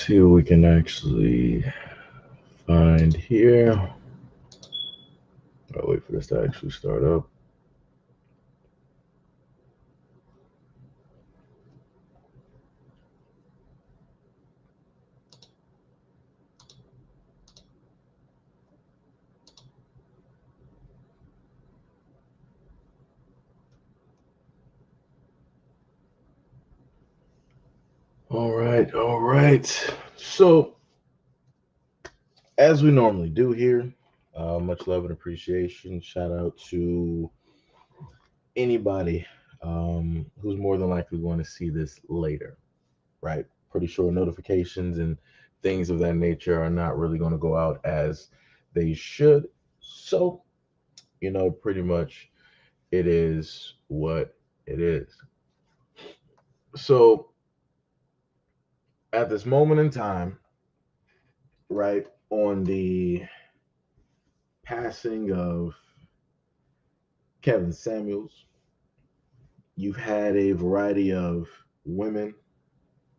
see what we can actually find here. I'll wait for this to actually start up. All right, all right. So, as we normally do here, much love and appreciation. Shout out to anybody who's more than likely going to see this later, right? Pretty sure notifications and things of that nature are not really going to go out as they should. So, pretty much it is what it is. So, at this moment in time, right, on the passing of Kevin Samuels, you've had a variety of women,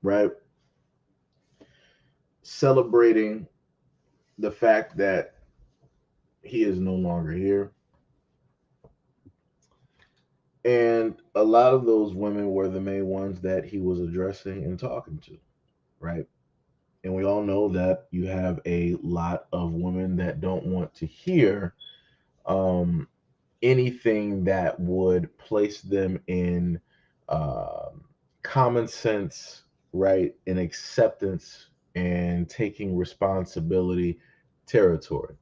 right, celebrating the fact that he is no longer here. And a lot of those women were the main ones that he was addressing and talking to, right? And we all know that you have a lot of women that don't want to hear um, anything that would place them in uh, common sense, right, and acceptance and taking responsibility territory,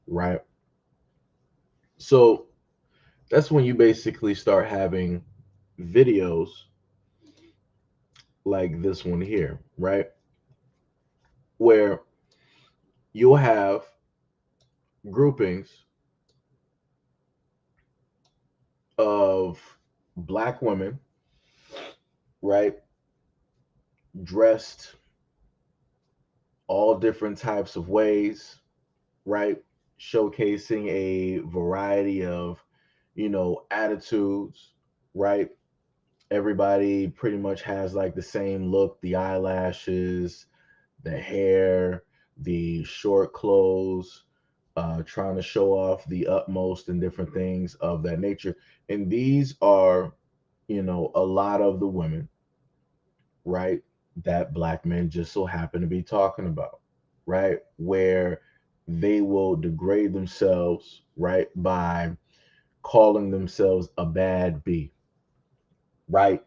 right? So that's when you basically start having videos like this one here, right? Where you'll have groupings of black women, right, dressed all different types of ways, right, showcasing a variety of, attitudes, right? Everybody pretty much has like the same look, the eyelashes, the hair, the short clothes, trying to show off the utmost and different things of that nature. And these are, a lot of the women, right, that black men just so happen to be talking about, right? Where they will degrade themselves, right, by calling themselves a bad B, right?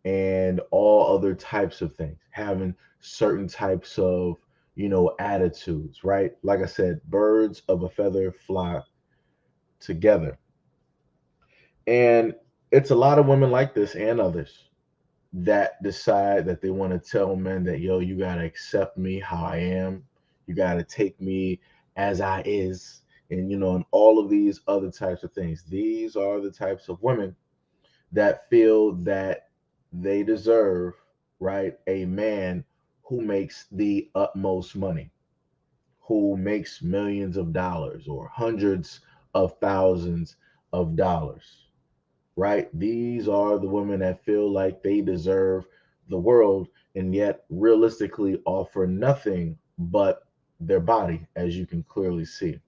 And all other types of things, having certain types of, attitudes, right? Like I said, birds of a feather flock together. And it's a lot of women like this and others that decide that they want to tell men that, yo, you got to accept me how I am. You got to take me as I is. And, and all of these other types of things. These are the types of women that feel that they deserve, right, a man who makes the utmost money, who makes millions of dollars or hundreds of thousands of dollars, right? These are the women that feel like they deserve the world and yet realistically offer nothing but their body, as you can clearly see.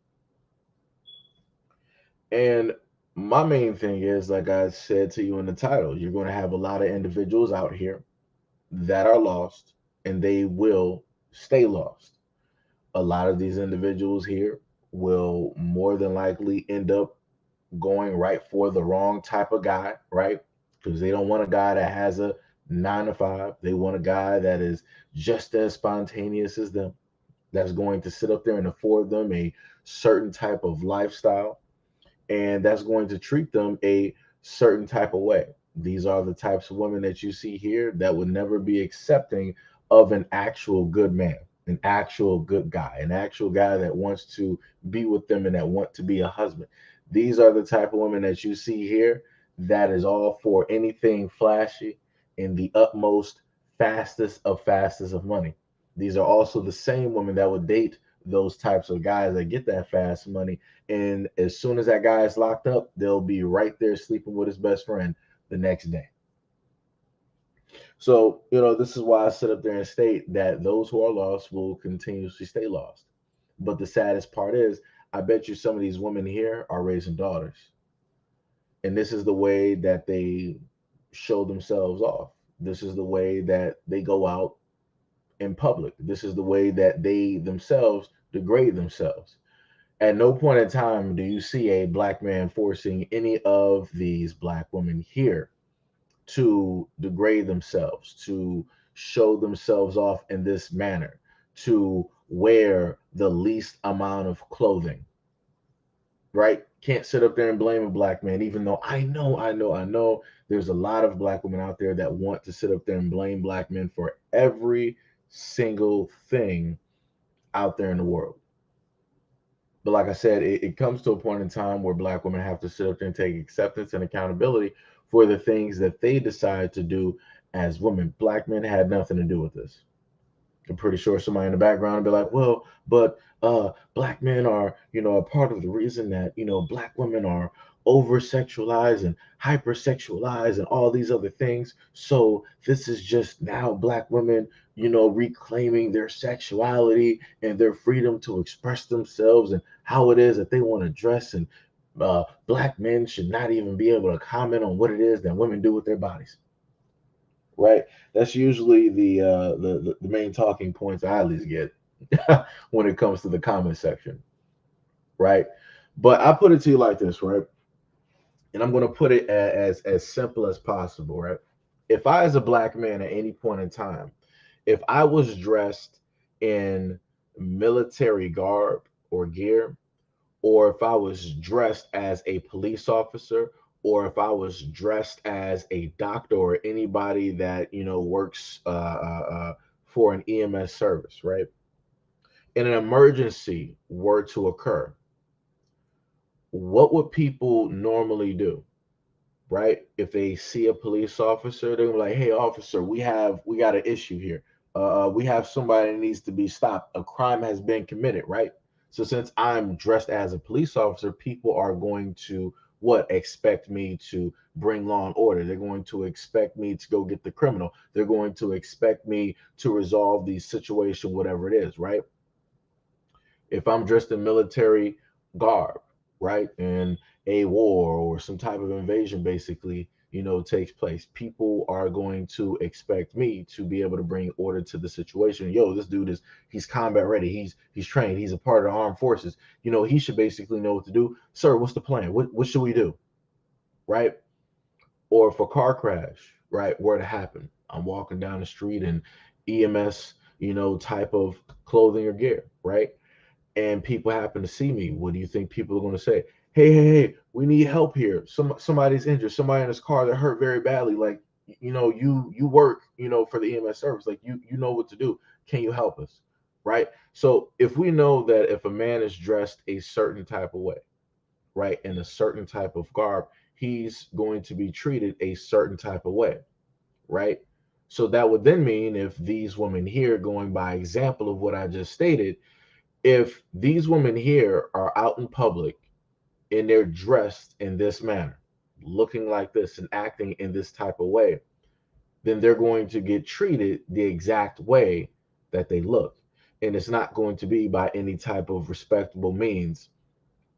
And my main thing is, like I said to you in the title, you're going to have a lot of individuals out here that are lost and they will stay lost. A lot of these individuals here will more than likely end up going right for the wrong type of guy, right? Because they don't want a guy that has a 9 to 5. They want a guy that is just as spontaneous as them, that's going to sit up there and afford them a certain type of lifestyle, and that's going to treat them a certain type of way. These are the types of women that you see here that would never be accepting of an actual good man, an actual good guy, an actual guy that wants to be with them and that want to be a husband. These are the type of women that you see here that is all for anything flashy and the utmost fastest of money. These are also the same women that would date those types of guys that get that fast money, and as soon as that guy is locked up, they'll be right there sleeping with his best friend the next day. So, this is why I sit up there and state that those who are lost will continuously stay lost. But the saddest part is, I bet you some of these women here are raising daughters. And this is the way that they show themselves off. This is the way that they go out in public. This is the way that they themselves degrade themselves. At no point in time do you see a black man forcing any of these black women here to degrade themselves, to show themselves off in this manner, to wear the least amount of clothing, right? Can't sit up there and blame a black man, even though I know there's a lot of black women out there that want to sit up there and blame black men for every single thing out there in the world. But like I said, it comes to a point in time where black women have to sit up there and take acceptance and accountability for the things that they decide to do as women. Black men had nothing to do with this. I'm pretty sure somebody in the background would be like, well, but black men are, a part of the reason that, black women are over sexualized and hypersexualized and all these other things. So this is just now black women, reclaiming their sexuality and their freedom to express themselves and how it is that they want to dress. And black men should not even be able to comment on what it is that women do with their bodies, right? That's usually the main talking points I at least get when it comes to the comment section, right? But I put it to you like this, right? And I'm going to put it as simple as possible, right? If I, as a black man, at any point in time, if I was dressed in military garb or gear, or if I was dressed as a police officer, or if I was dressed as a doctor or anybody that works for an EMS service, right? And an emergency were to occur, what would people normally do? Right? If they see a police officer, they're gonna be like, "Hey, officer, we got an issue here. We have somebody that needs to be stopped. A crime has been committed." Right? So since I'm dressed as a police officer, people are going to what expect me to bring law and order. They're going to expect me to go get the criminal. They're going to expect me to resolve the situation, whatever it is. Right? If I'm dressed in military garb, right, and a war or some type of invasion basically, takes place, people are going to expect me to be able to bring order to the situation. Yo, this dude he's combat ready. He's trained. He's a part of the armed forces. He should basically know what to do. Sir, what's the plan? What should we do? Right? Or if a car crash, right, were to happen, I'm walking down the street in EMS, type of clothing or gear, right? And people happen to see me, what do you think people are going to say? Hey, hey, hey, we need help here. Somebody's injured. Somebody in this car that hurt very badly. Like, you work, for the EMS service. Like, you know what to do. Can you help us? Right. So if we know that if a man is dressed a certain type of way, right, in a certain type of garb, he's going to be treated a certain type of way, right? So that would then mean if these women here, going by example of what I just stated, if these women here are out in public and they're dressed in this manner, looking like this and acting in this type of way, then they're going to get treated the exact way that they look. And it's not going to be by any type of respectable means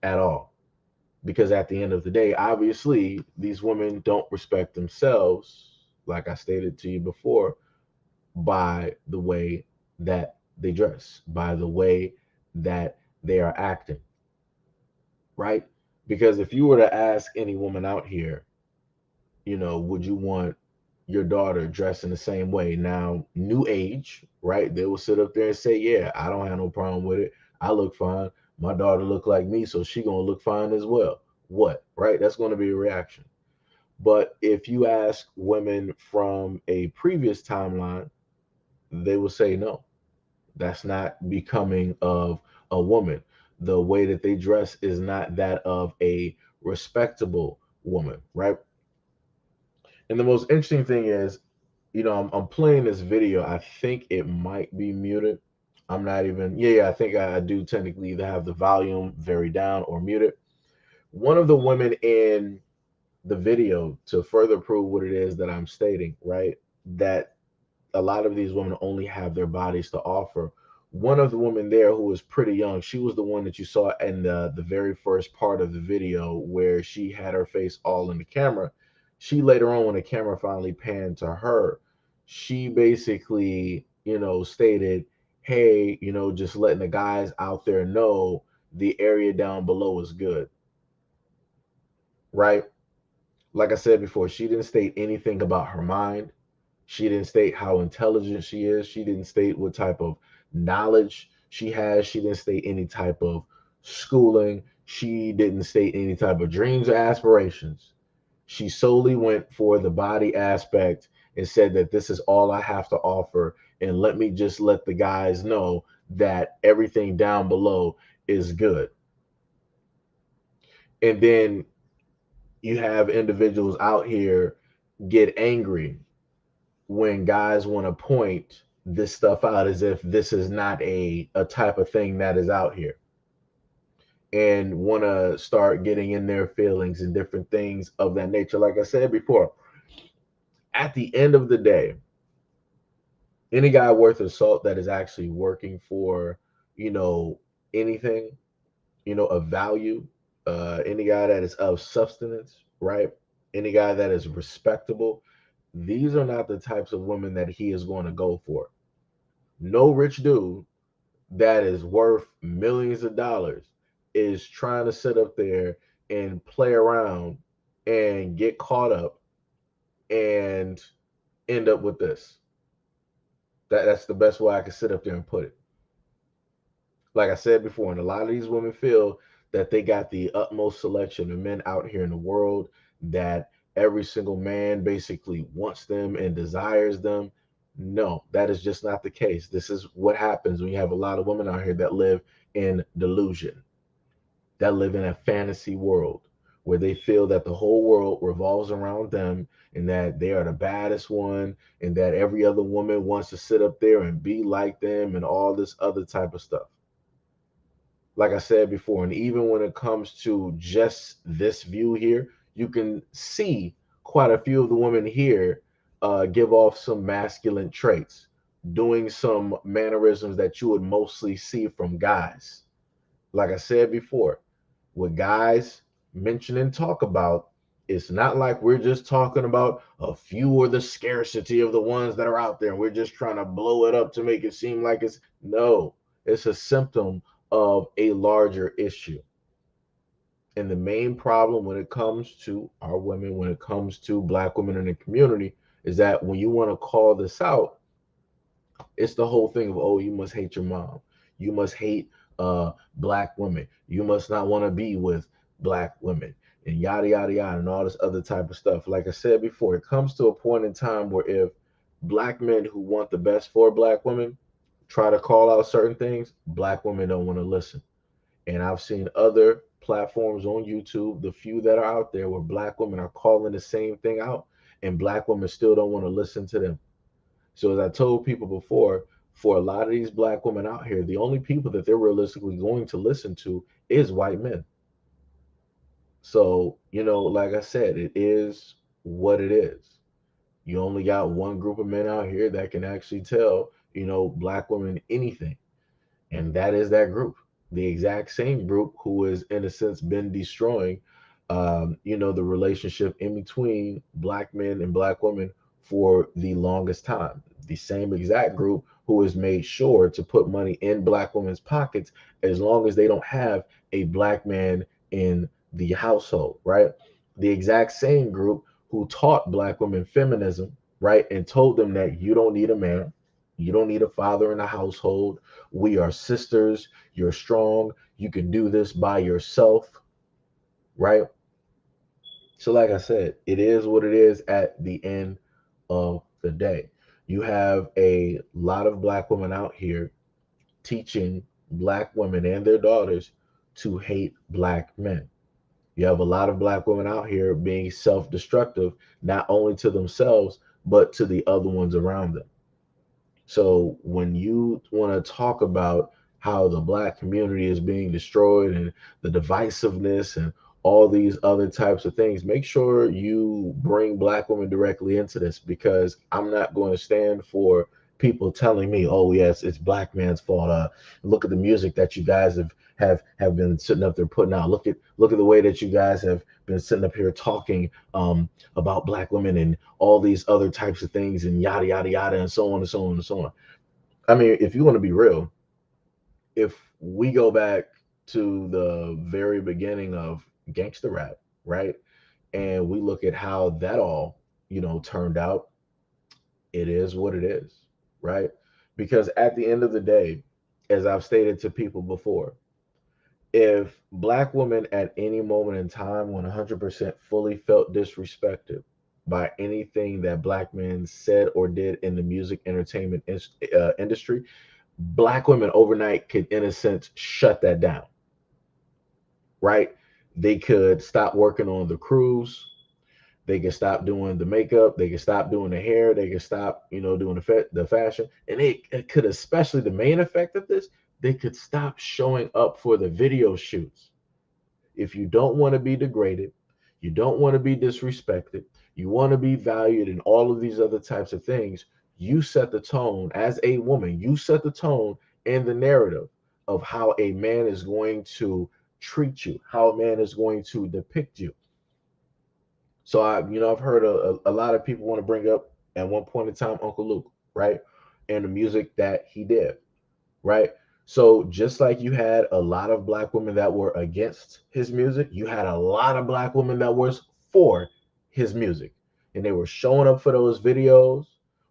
at all. Because at the end of the day, obviously, these women don't respect themselves, like I stated to you before, by the way that they dress, by the way that they are acting, right? Because if you were to ask any woman out here, would you want your daughter dressed in the same way? Now, new age, right? They will sit up there and say, yeah, I don't have no problem with it. I look fine. My daughter look like me, so she gonna look fine as well. What, right? That's gonna be a reaction. But if you ask women from a previous timeline, they will say no. That's not becoming of a woman. The way that they dress is not that of a respectable woman, right? And the most interesting thing is, I'm playing this video. I think it might be muted. I'm not even, yeah, I think I do technically either have the volume very down or muted. One of the women in the video, to further prove what it is that I'm stating, right? That a lot of these women only have their bodies to offer. One of the women there who was pretty young, she was the one that you saw in the very first part of the video where she had her face all in the camera. She later on, when the camera finally panned to her, she basically, stated, hey, just letting the guys out there know the area down below is good, right? Like I said before, she didn't state anything about her mind. She didn't state how intelligent she is. She didn't state what type of knowledge she has. She didn't state any type of schooling. She didn't state any type of dreams or aspirations. She solely went for the body aspect and said that this is all I have to offer. And let me just let the guys know that everything down below is good. And then you have individuals out here get angry when guys want to point this stuff out as if this is not a type of thing that is out here, and want to start getting in their feelings and different things of that nature. Like I said before, at the end of the day, any guy worth of salt that is actually working for, you know, anything, of value, any guy that is of substance, right? Any guy that is respectable, these are not the types of women that he is going to go for. No rich dude that is worth millions of dollars is trying to sit up there and play around and get caught up and end up with this. That's the best way I can sit up there and put it. Like I said before, and a lot of these women feel that they got the utmost selection of men out here in the world, that every single man basically wants them and desires them. No, that is just not the case. This is what happens when you have a lot of women out here that live in delusion, that live in a fantasy world where they feel that the whole world revolves around them and that they are the baddest one and that every other woman wants to sit up there and be like them and all this other type of stuff. Like I said before, and even when it comes to just this view here, you can see quite a few of the women here give off some masculine traits, doing some mannerisms that you would mostly see from guys. Like I said before, what guys mention and talk about, it's not like we're just talking about a few or the scarcity of the ones that are out there. We're just trying to blow it up to make it seem like it's no, it's a symptom of a larger issue. And the main problem when it comes to our women, when it comes to black women in the community, is that when you want to call this out, it's the whole thing of, oh, you must hate your mom, you must hate black women, you must not want to be with black women, and yada yada yada, and all this other type of stuff. Like I said before, it comes to a point in time where if black men who want the best for black women try to call out certain things, black women don't want to listen. And I've seen other platforms on YouTube, the few that are out there, where black women are calling the same thing out, and black women still don't want to listen to them. So as I told people before, for a lot of these black women out here, the only people that they're realistically going to listen to is white men. So, like I said, it is what it is. You only got one group of men out here that can actually tell, black women anything. And that is that group, the exact same group who has, in a sense, been destroying, the relationship in between black men and black women for the longest time. The same exact group who has made sure to put money in black women's pockets as long as they don't have a black man in the household, right? The exact same group who taught black women feminism, right? And told them that you don't need a man, you don't need a father in the household. We are sisters. You're strong. You can do this by yourself, right? So, like I said, it is what it is at the end of the day. You have a lot of black women out here teaching black women and their daughters to hate black men. You have a lot of black women out here being self destructive, not only to themselves, but to the other ones around them. So when you want to talk about how the black community is being destroyed and the divisiveness and all these other types of things. Make sure you bring black women directly into this, because I'm not going to stand for people telling me, "Oh yes, it's black man's fault. Look at the music that you guys have been sitting up there putting out. Look at the way that you guys have been sitting up here talking about black women and all these other types of things and yada yada yada and so on and so on and so on." I mean, if you want to be real, if we go back to the very beginning of gangster rap, right? And we look at how that all, turned out, it is what it is, right? Because at the end of the day, as I've stated to people before, if black women at any moment in time 100% fully felt disrespected by anything that black men said or did in the music entertainment industry, black women overnight could, in a sense, shut that down, right? They could stop working on the crews. They could stop doing the makeup. They could stop doing the hair. They could stop, doing the fashion. And it could, especially the main effect of this, they could stop showing up for the video shoots. If you don't want to be degraded, you don't want to be disrespected, you want to be valued and all of these other types of things, you set the tone as a woman. You set the tone and the narrative of how a man is going to treat you, how a man is going to depict you. So I've heard a lot of people want to bring up at one point in time Uncle Luke, right? And the music that he did, right? So just like you had a lot of black women that were against his music, you had a lot of black women that was for his music. And they were showing up for those videos.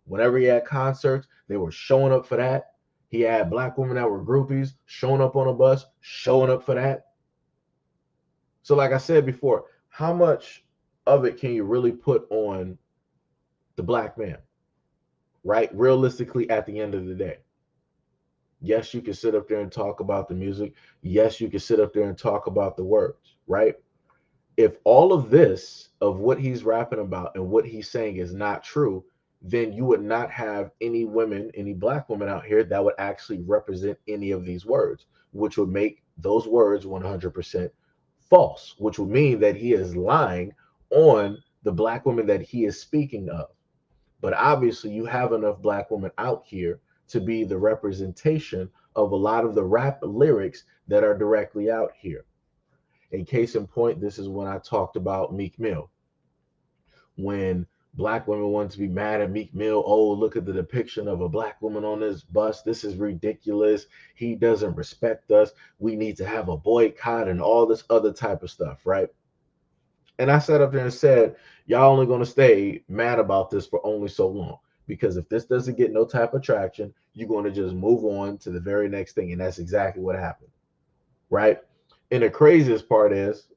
Whenever he had concerts, they were showing up for that. He had black women that were groupies showing up on a bus, showing up for that. So like I said before, how much of it can you really put on the black man, right? Realistically, at the end of the day. Yes, you can sit up there and talk about the music. Yes, you can sit up there and talk about the words, right? If all of this, of what he's rapping about and what he's saying is not true, then you would not have any women, any black women out here that would actually represent any of these words, which would make those words 100% false, which would mean that he is lying on the black women that he is speaking of. But obviously, you have enough black women out here to be the representation of a lot of the rap lyrics that are directly out here. In case in point, this is when I talked about Meek Mill. When black women wanted to be mad at Meek Mill, oh, look at the depiction of a black woman on this bus. This is ridiculous. He doesn't respect us. We need to have a boycott and all this other type of stuff, right? And I sat up there and said, y'all only going to stay mad about this for only so long. Because if this doesn't get no type of traction, you're going to just move on to the very next thing. And that's exactly what happened. Right. And the craziest part is,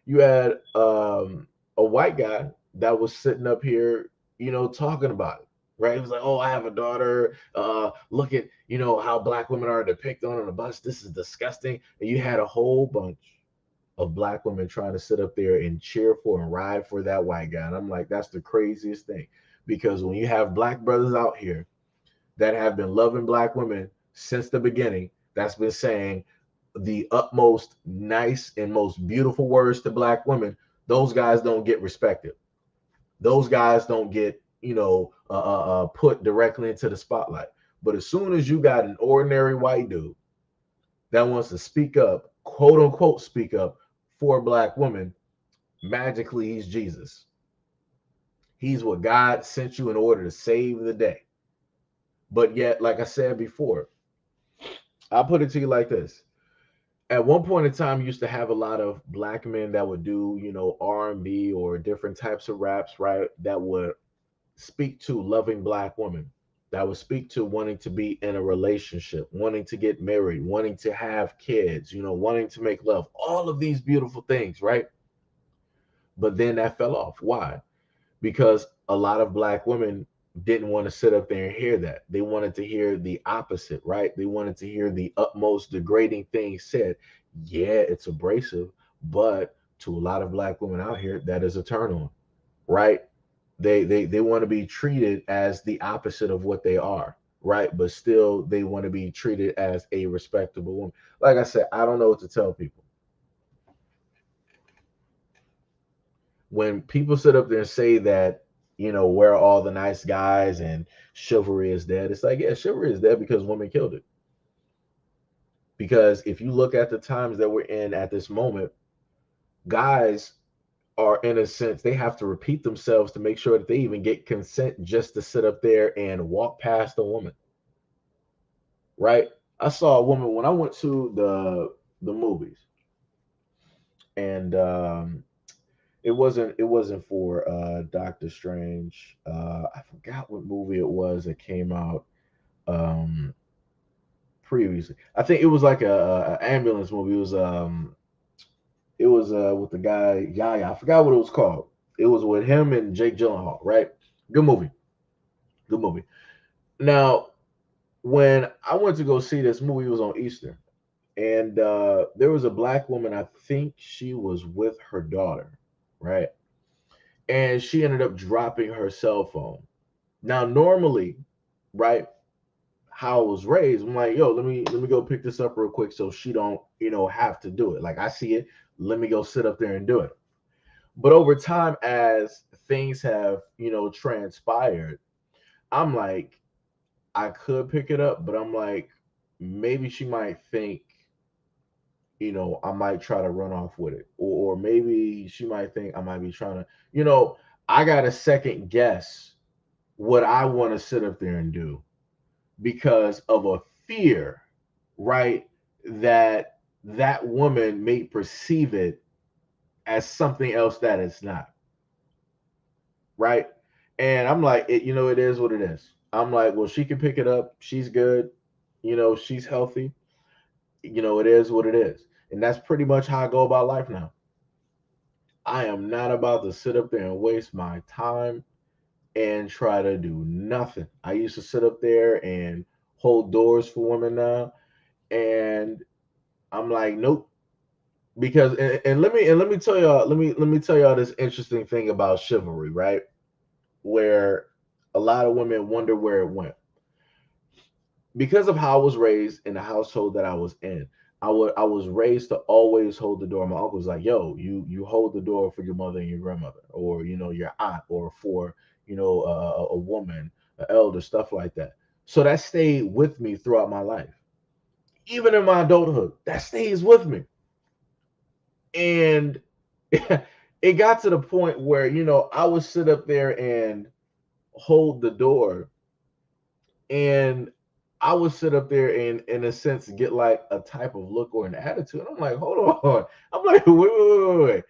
you had a white guy that was sitting up here, talking about it. Right. He was like, oh, I have a daughter. Look at, how black women are depicted on the bus. This is disgusting. And you had a whole bunch of black women trying to sit up there and cheer for and ride for that white guy. And I'm like, that's the craziest thing. Because when you have black brothers out here that have been loving black women since the beginning, that's been saying the utmost nice and most beautiful words to black women, those guys don't get respected. Those guys don't get, put directly into the spotlight. But as soon as you got an ordinary white dude that wants to speak up, quote unquote, speak up for black women, magically he's Jesus. He's what God sent you in order to save the day. But yet, like I said before, I'll put it to you like this. At one point in time, you used to have a lot of black men that would do, R&B or different types of raps, right? That would speak to loving black women, that would speak to wanting to be in a relationship, wanting to get married, wanting to have kids, wanting to make love, all of these beautiful things, right? But then that fell off. Why? Because a lot of black women didn't want to sit up there and hear that. They wanted to hear the opposite, right? They wanted to hear the utmost degrading things said. Yeah, it's abrasive, but to a lot of black women out here, that is a turn on, right? They want to be treated as the opposite of what they are, right? But still they want to be treated as a respectable woman. Like I said, I don't know what to tell people. when people sit up there and say that, where are all the nice guys and chivalry is dead, it's like, yeah, chivalry is dead because women killed it. Because if you look at the times that we're in at this moment, guys are, in a sense, they have to repeat themselves to make sure that they even get consent just to sit up there and walk past a woman, right? I saw a woman when I went to the movies, and it wasn't for Doctor Strange. I forgot what movie it was that came out um previously. I think it was like a ambulance movie. It was with the guy Yaya. I forgot what it was called. It was with him and Jake Gyllenhaal, right? Good movie. Good movie. Now, when I went to go see this movie, it was on Easter, and there was a black woman. I think she was with her daughter, right? And she ended up dropping her cell phone. Now, normally, right, how I was raised, I'm like, yo, let me go pick this up real quick so she don't, have to do it. Like I see it, let me go sit up there and do it. But over time, as things have, transpired, I'm like, I could pick it up, but I'm like, maybe she might think, I might try to run off with it. Or maybe she might think I might be trying to, I got to second guess what I want to sit up there and do because of a fear, right? That woman may perceive it as something else that it's not, right? And I'm like, it is what it is. I'm like, well, she can pick it up. She's good. She's healthy. It is what it is. And that's pretty much how I go about life now. I am not about to sit up there and waste my time and try to do nothing. I used to sit up there and hold doors for women now, and I'm like, nope. Because and let me tell y'all, let me tell y'all this interesting thing about chivalry, right? Where a lot of women wonder where it went. Because of how I was raised in the household that I was in, I was raised to always hold the door. My uncle was like, "Yo, you hold the door for your mother and your grandmother, or your aunt, or for a woman, an elder, stuff like that." So that stayed with me throughout my life, even in my adulthood. That stays with me, and it got to the point where I would sit up there and hold the door, and I would sit up there and, in a sense, get like a type of look or an attitude. I'm like, hold on. I'm like, wait.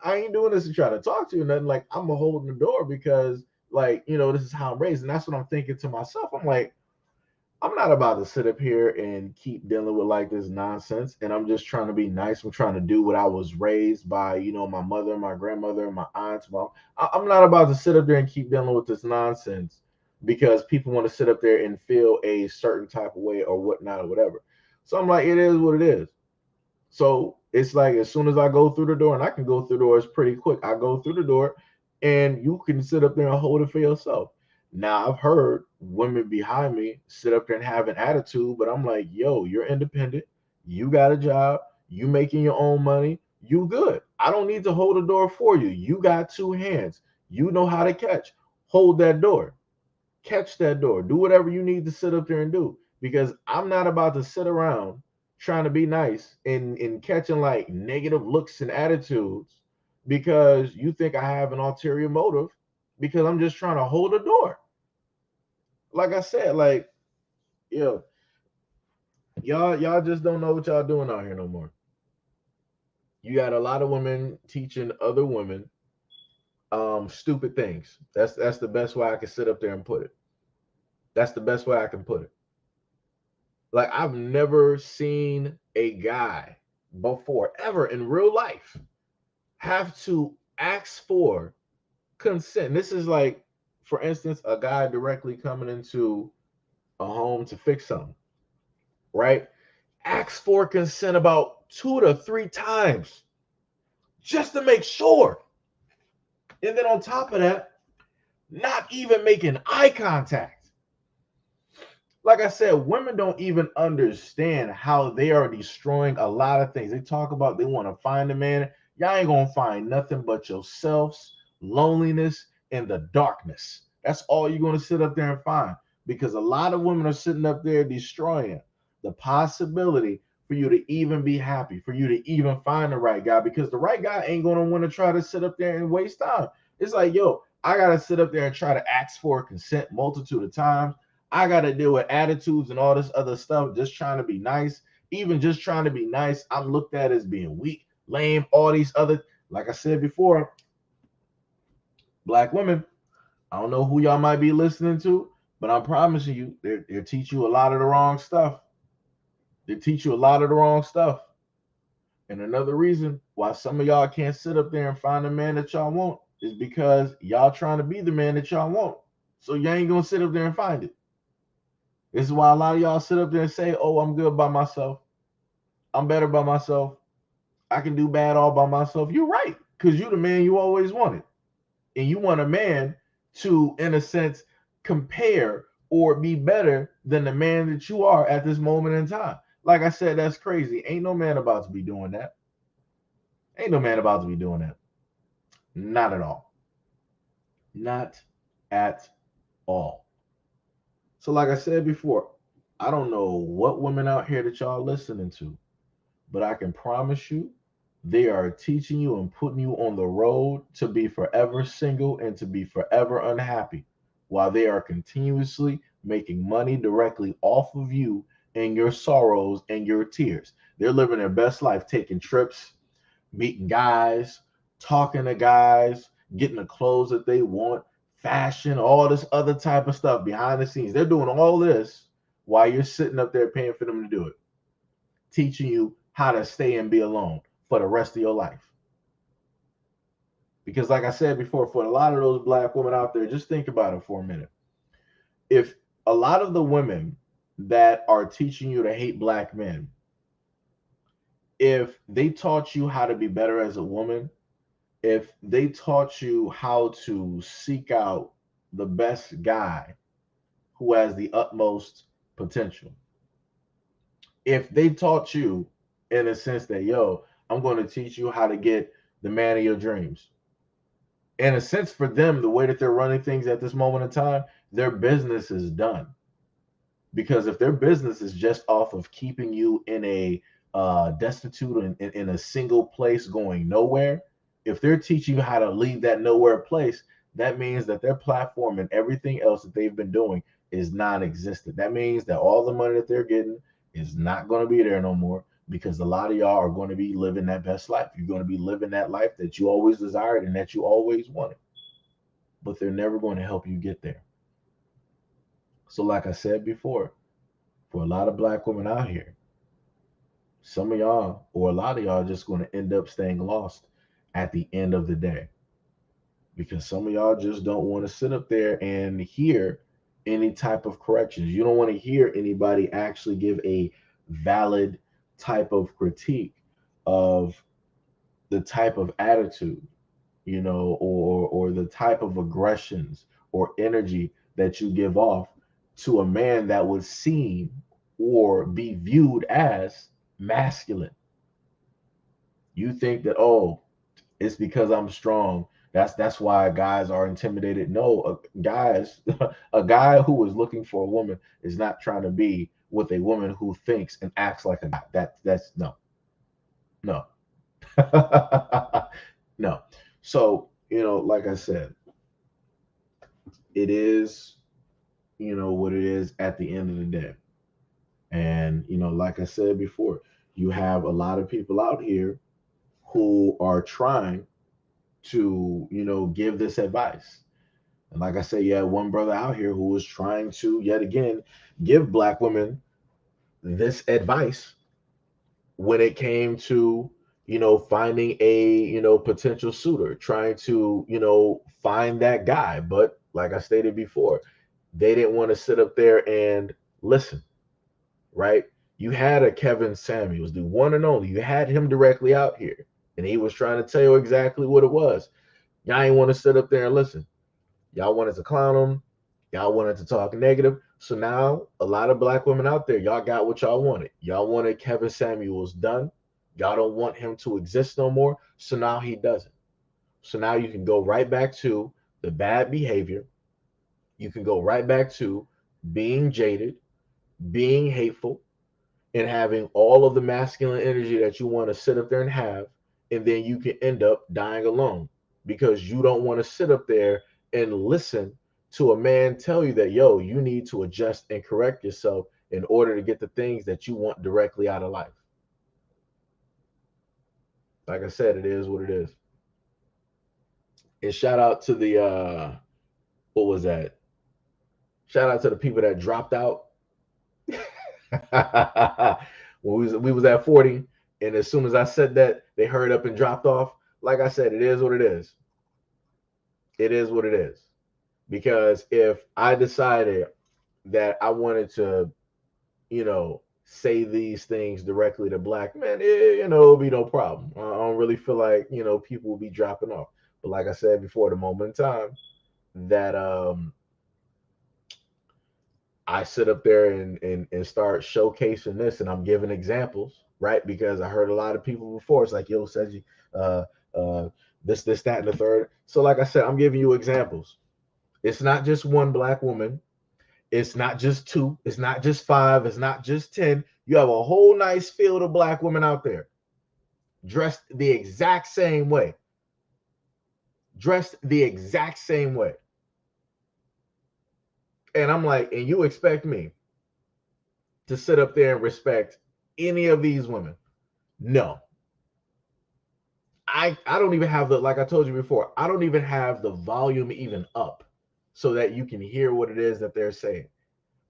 I ain't doing this to try to talk to you. Nothing. Like, I'm holding the door because, like, this is how I'm raised. And that's what I'm thinking to myself. I'm like, I'm not about to sit up here and keep dealing with like this nonsense. And I'm just trying to be nice. I'm trying to do what I was raised by, my mother, my grandmother, my aunts. I'm not about to sit up there and keep dealing with this nonsense because people want to sit up there and feel a certain type of way or whatnot or whatever. So I'm like, it is what it is. So it's like as soon as I go through the door, and I can go through doors pretty quick, I go through the door and you can sit up there and hold it for yourself. Now I've heard women behind me sit up there and have an attitude, but I'm like, yo, you're independent. You got a job. You making your own money. You good. I don't need to hold the door for you. You got two hands. You know how to catch. Hold that door. Catch that door. Do whatever you need to sit up there and do. Because I'm not about to sit around trying to be nice and catching like negative looks and attitudes because you think I have an ulterior motive because I'm just trying to hold a door. Like I said, like, yo, y'all just don't know what y'all doing out here no more. You got a lot of women teaching other women stupid things. That's the best way I can sit up there and put it. That's the best way I can put it. Like I've never seen a guy before ever in real life have to ask for consent. This is like, for instance, a guy directly coming into a home to fix something, right? Ask for consent about 2 to 3 times just to make sure. And then on top of that, not even making eye contact. Like I said, women don't even understand how they are destroying a lot of things. They talk about they want to find a man. Y'all ain't gonna find nothing but yourselves, loneliness, and the darkness. That's all you're gonna sit up there and find. Because a lot of women are sitting up there destroying the possibility for you to even be happy, for you to even find the right guy, because the right guy ain't gonna want to try to sit up there and waste time. It's like, yo, I gotta sit up there and try to ask for consent multitude of times. I gotta deal with attitudes and all this other stuff, just trying to be nice. Even just trying to be nice, I'm looked at as being weak, lame, all these other, like I said before, black women. I don't know who y'all might be listening to, but I'm promising you, they'll teach you a lot of the wrong stuff. They teach you a lot of the wrong stuff. And another reason why some of y'all can't sit up there and find the man that y'all want is because y'all trying to be the man that y'all want. So you ain't gonna sit up there and find it. This is why a lot of y'all sit up there and say, "Oh, I'm good by myself. I'm better by myself. I can do bad all by myself." You're right, because you're the man you always wanted. And you want a man to, in a sense, compare or be better than the man that you are at this moment in time. Like I said, that's crazy. Ain't no man about to be doing that. Ain't no man about to be doing that. Not at all. Not at all. So, like I said before, I don't know what women out here that y'all listening to, but I can promise you they are teaching you and putting you on the road to be forever single and to be forever unhappy while they are continuously making money directly off of you and your sorrows and your tears. They're living their best life, taking trips, meeting guys, talking to guys, getting the clothes that they want, fashion, all this other type of stuff behind the scenes. They're doing all this while you're sitting up there paying for them to do it, teaching you how to stay and be alone for the rest of your life. Because, like I said before, for a lot of those black women out there, just think about it for a minute. If a lot of the women that are teaching you to hate black men, if they taught you how to be better as a woman, if they taught you how to seek out the best guy who has the utmost potential, if they taught you in a sense that, yo, I'm going to teach you how to get the man of your dreams, in a sense, for them, the way that they're running things at this moment in time, their business is done. Because if their business is just off of keeping you in a destitute and in a single place going nowhere, if they're teaching you how to leave that nowhere place, that means that their platform and everything else that they've been doing is non-existent. That means that all the money that they're getting is not going to be there no more, because a lot of y'all are going to be living that best life. You're going to be living that life that you always desired and that you always wanted, but they're never going to help you get there. So, like I said before, for a lot of black women out here, some of y'all or a lot of y'all are just going to end up staying lost at the end of the day, because some of y'all just don't want to sit up there and hear any type of corrections. You don't want to hear anybody actually give a valid type of critique of the type of attitude, or the type of aggressions or energy that you give off to a man that would seem or be viewed as masculine. You think that, oh, it's because I'm strong. That's why guys are intimidated. No, guys, a guy who is looking for a woman is not trying to be with a woman who thinks and acts like a guy. That's no, no, no. So, like I said, it is, what it is at the end of the day. And, like I said before, you have a lot of people out here who are trying to, give this advice. And like I said, you had one brother out here who was trying to, yet again, give black women this advice when it came to, finding a, potential suitor, trying to, find that guy. But like I stated before, they didn't want to sit up there and listen, right? You had a Kevin Samuels, the one and only. You had him directly out here, and he was trying to tell you exactly what it was. Y'all ain't want to sit up there and listen. Y'all wanted to clown him. Y'all wanted to talk negative. So now a lot of black women out there, y'all got what y'all wanted. Y'all wanted Kevin Samuels done. Y'all don't want him to exist no more. So now he doesn't. So now you can go right back to the bad behavior. You can go right back to being jaded, being hateful, and having all of the masculine energy that you want to sit up there and have. And then you can end up dying alone because you don't want to sit up there and listen to a man tell you that, yo, you need to adjust and correct yourself in order to get the things that you want directly out of life. Like I said, it is what it is. And shout out to the what was that? Shout out to the people that dropped out. When we was at 40, and as soon as I said that, they hurried up and dropped off. Like I said, it is what it is. It is what it is. Because if I decided that I wanted to, say these things directly to black men, it'll be no problem. I don't really feel like, people will be dropping off. But like I said before, the moment in time that I sit up there and start showcasing this, and I'm giving examples, right? Because I heard a lot of people before. It's like, yo, Seiji, uh, uh, this, that, and the third. So, like I said, I'm giving you examples. It's not just one black woman. It's not just two. It's not just five. It's not just 10. You have a whole nice field of black women out there dressed the exact same way. Dressed the exact same way. And I'm like, and you expect me to sit up there and respect any of these women? No. I don't even have the, like I told you before, I don't even have the volume even up so that you can hear what it is that they're saying.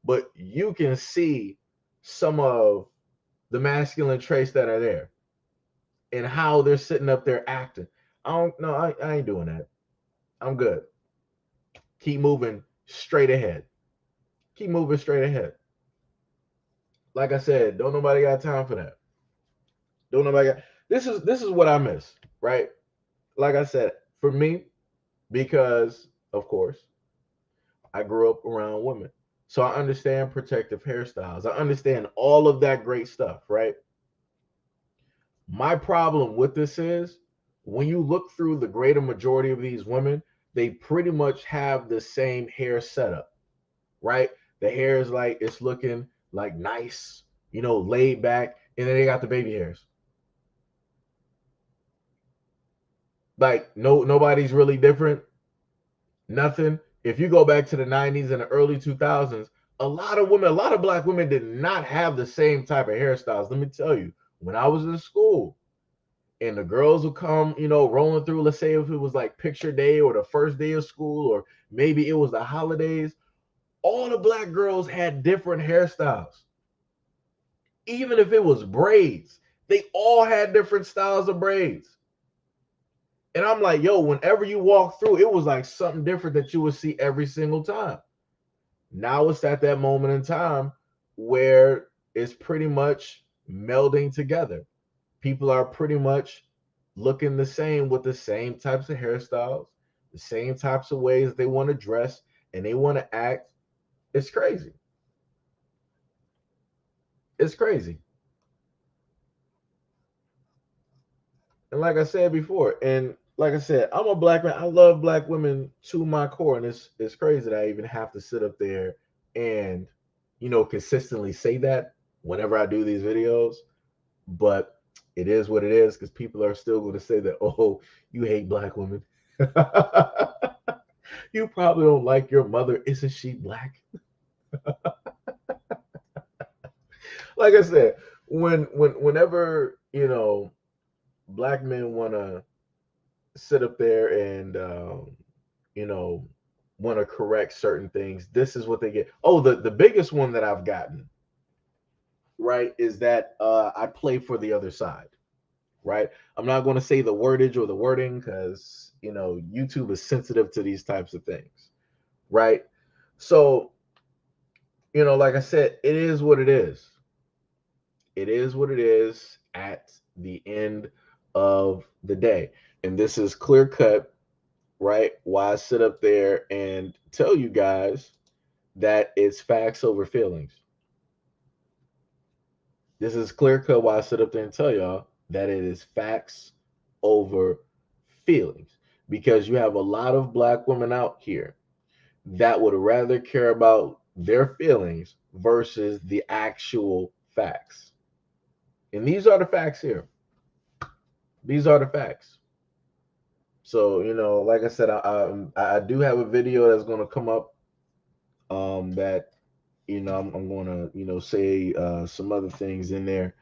But you can see some of the masculine traits that are there and how they're sitting up there acting. I don't know. I ain't doing that. I'm good. Keep moving straight ahead. Keep moving straight ahead. Like I said, don't nobody got time for that. Don't nobody got, this is what I miss, right? Like I said, for me, because of course, I grew up around women. So I understand protective hairstyles. I understand all of that great stuff, right? My problem with this is when you look through the greater majority of these women, they pretty much have the same hair setup, right? The hair is like, it's looking like nice, laid back, and then they got the baby hairs. Like nobody's really different. Nothing. If you go back to the 90s and the early 2000s, a lot of women, a lot of black women did not have the same type of hairstyles. Let me tell you, when I was in school and the girls would come, rolling through, let's say if it was like picture day or the first day of school, or maybe it was the holidays, all the black girls had different hairstyles. Even if it was braids, they all had different styles of braids. And I'm like, yo, whenever you walk through, it was like something different that you would see every single time. Now it's at that moment in time where it's pretty much melding together. People are pretty much looking the same with the same types of hairstyles, the same types of ways they want to dress and they want to act. It's crazy. It's crazy. And like I said before, and like I said, I'm a black man. I love black women to my core, and it's crazy that I even have to sit up there and consistently say that whenever I do these videos. But it is what it is because people are still going to say that, oh, you hate black women. You probably don't like your mother. Isn't she black? Like I said, whenever black men want to sit up there and you know want to correct certain things, this is what they get. Oh, the biggest one that I've gotten, right, is that I play for the other side, right? I'm not going to say the wordage or the wording because YouTube is sensitive to these types of things, right? So like I said, it is what it is. It is what it is at the end of the day. And this is clear cut, right? Why I sit up there and tell you guys that it's facts over feelings. This is clear cut why I sit up there and tell y'all that it is facts over feelings, because you have a lot of black women out here that would rather care about their feelings versus the actual facts. And these are the facts here. These are the facts. So, like I said, I do have a video that's going to come up, that, I'm going to, say some other things in there,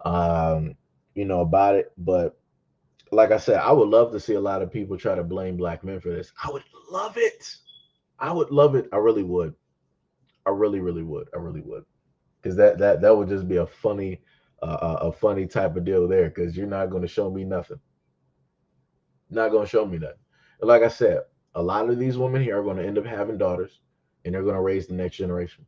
um, about it. But like I said, I would love to see a lot of people try to blame black men for this. I would love it. I would love it. I really would. I really, really would. I really would. Because that would just be a funny type of deal there. Because you're not going to show me nothing. Not going to show me nothing. And like I said, a lot of these women here are going to end up having daughters, and they're going to raise the next generation.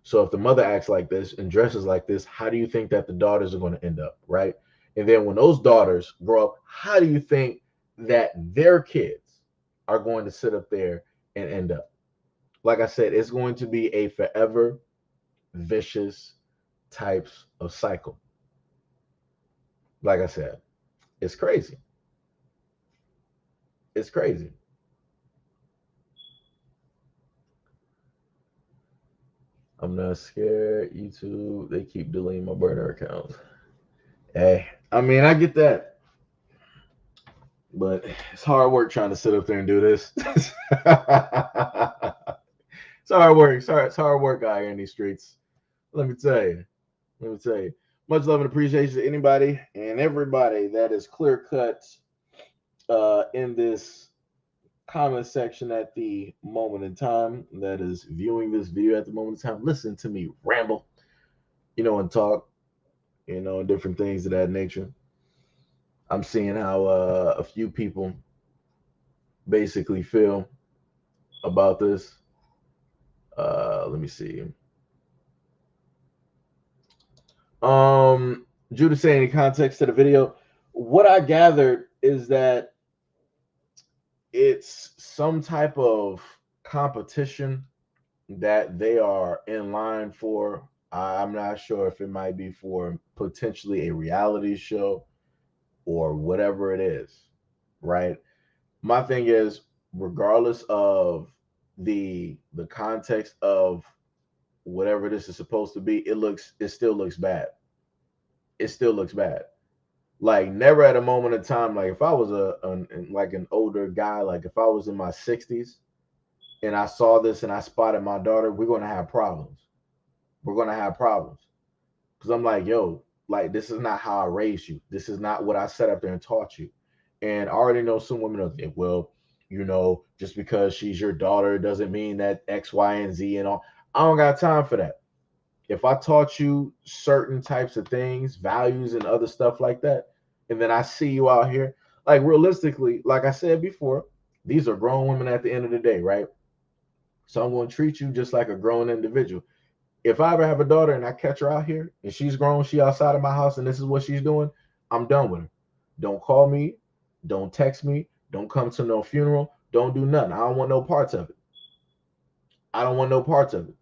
So if the mother acts like this and dresses like this, how do you think that the daughters are going to end up, right? And then when those daughters grow up, how do you think that their kids are going to sit up there and end up? Like I said, it's going to be a forever vicious types of cycle. Like I said, it's crazy. It's crazy. I'm not scared. YouTube, they keep deleting my burner accounts. Hey, I mean, I get that, but it's hard work trying to sit up there and do this. It's hard work. It's hard work out here in these streets. Let me tell you. Let me tell you. Much love and appreciation to anybody and everybody that is clear cut in this comment section at the moment in time, that is viewing this video at the moment in time. Listen to me ramble, and talk, and different things of that nature. I'm seeing how a few people basically feel about this. Let me see. Judah saying in context to the video, what I gathered is that it's some type of competition that they are in line for. I'm not sure if it might be for potentially a reality show or whatever it is, right? My thing is, regardless of the context of whatever this is supposed to be, it still looks bad. It still looks bad. Like never at a moment in time, like if I was like an older guy, like if I was in my 60s and I saw this and I spotted my daughter, we're gonna have problems. We're gonna have problems. Because I'm like, yo, like this is not how I raised you. This is not what I set up there and taught you. And I already know some women are thinking, well, just because she's your daughter doesn't mean that X, Y, and Z and all. I don't got time for that. If I taught you certain types of things, values, and other stuff like that, and then I see you out here, like realistically, like I said before, these are grown women at the end of the day, right? So I'm going to treat you just like a grown individual. If I ever have a daughter and I catch her out here and she's grown, she outside of my house and this is what she's doing, I'm done with her. Don't call me, don't text me, don't come to no funeral, don't do nothing. I don't want no parts of it. I don't want no parts of it.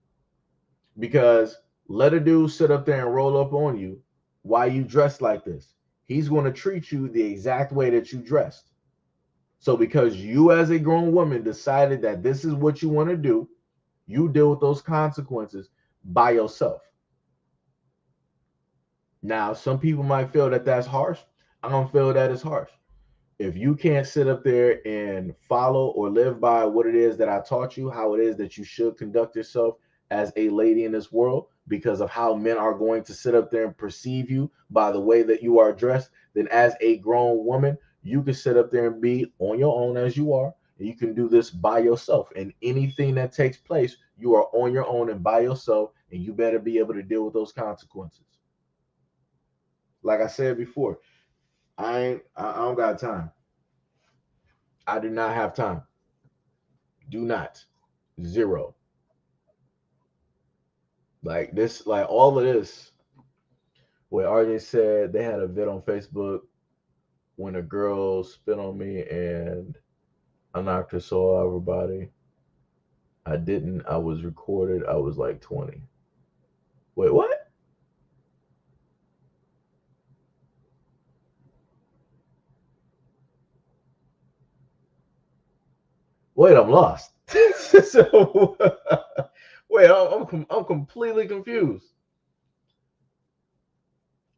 Because let a dude sit up there and roll up on you while you dress like this. He's going to treat you the exact way that you dressed. So because you as a grown woman decided that this is what you want to do, you deal with those consequences by yourself. Now, some people might feel that that's harsh. I don't feel that it's harsh. If you can't sit up there and follow or live by what it is that I taught you, how it is that you should conduct yourself as a lady in this world, because of how men are going to sit up there and perceive you by the way that you are dressed, then as a grown woman, you can sit up there and be on your own as you are. And you can do this by yourself. And anything that takes place, you are on your own and by yourself, and you better be able to deal with those consequences. Like I said before, I don't got time. I do not have time. Do not. Zero. Like this, like all of this. What RJ said, they had a vid on Facebook when a girl spit on me and I knocked her soul out of her body. I didn't. I was recorded. I was like 20. Wait, what? Wait, I'm lost. So, wait, I'm completely confused.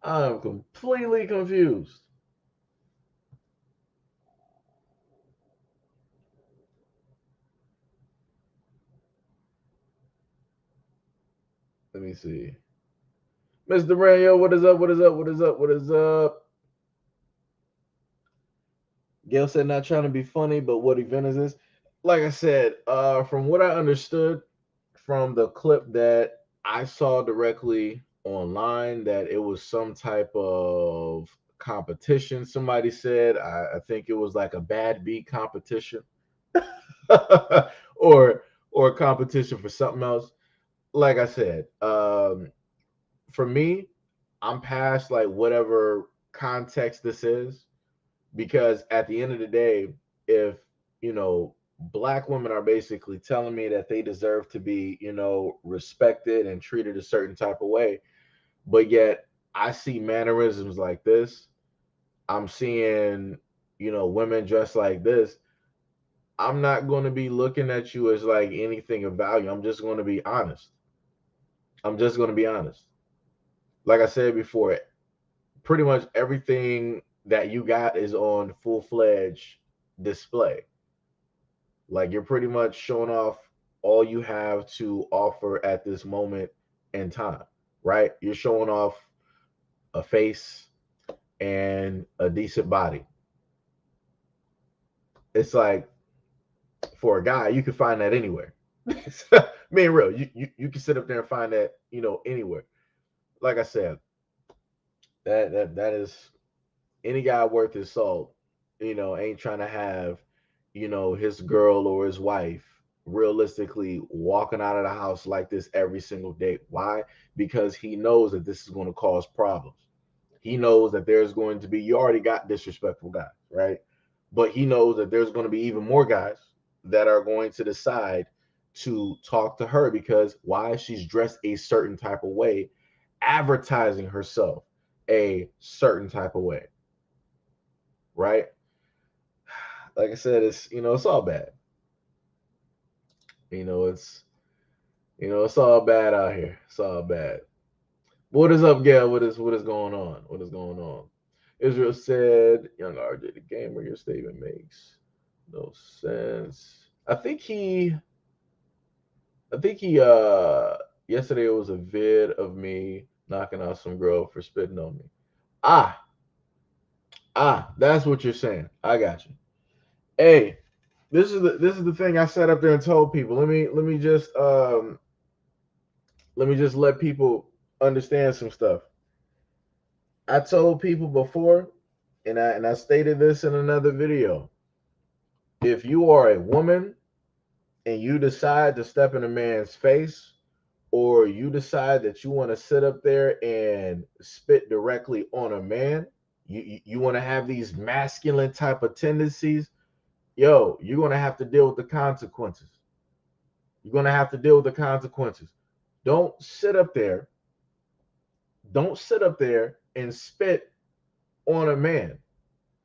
I'm completely confused. Let me see. Mr. Ranyo, what is up? What is up? What is up? What is up? Gail said not trying to be funny, but what event is this? Like I said, from what I understood from the clip that I saw directly online, that it was some type of competition. Somebody said, I think it was like a bad beat competition, or a competition for something else. Like I said, for me, I'm past like whatever context this is, because at the end of the day, if black women are basically telling me that they deserve to be respected and treated a certain type of way, but yet I see mannerisms like this, I'm seeing women dressed like this, I'm not going to be looking at you as like anything of value. I'm just going to be honest. I'm just going to be honest. Like I said before, pretty much everything that you got is on full-fledged display. Like, you're pretty much showing off all you have to offer at this moment in time, right? You're showing off a face and a decent body. It's like, for a guy, you can find that anywhere. Being real, you can sit up there and find that anywhere. Like I said, that is, any guy worth his salt, ain't trying to have, his girl or his wife realistically walking out of the house like this every single day. Why? Because he knows that this is going to cause problems. He knows that there's going to be, you already got disrespectful guys, right? But he knows that there's going to be even more guys that are going to decide to talk to her, because why? She's dressed a certain type of way, advertising herself a certain type of way, right? Like I said, it's all bad. It's it's all bad out here. It's all bad. What is up, Gail? What is going on? What is going on? Israel said, "Young RJ, the gamer, your statement makes no sense." I think he yesterday it was a vid of me knocking out some girl for spitting on me. Ah, that's what you're saying. I got you. Hey, this is the thing I sat up there and told people. Let me just let people understand some stuff. I told people before, and I stated this in another video. If you are a woman and you decide to step in a man's face, or you decide that you want to sit up there and spit directly on a man, you want to have these masculine type of tendencies, yo, you're gonna have to deal with the consequences. You're gonna have to deal with the consequences. Don't sit up there. Don't sit up there and spit on a man.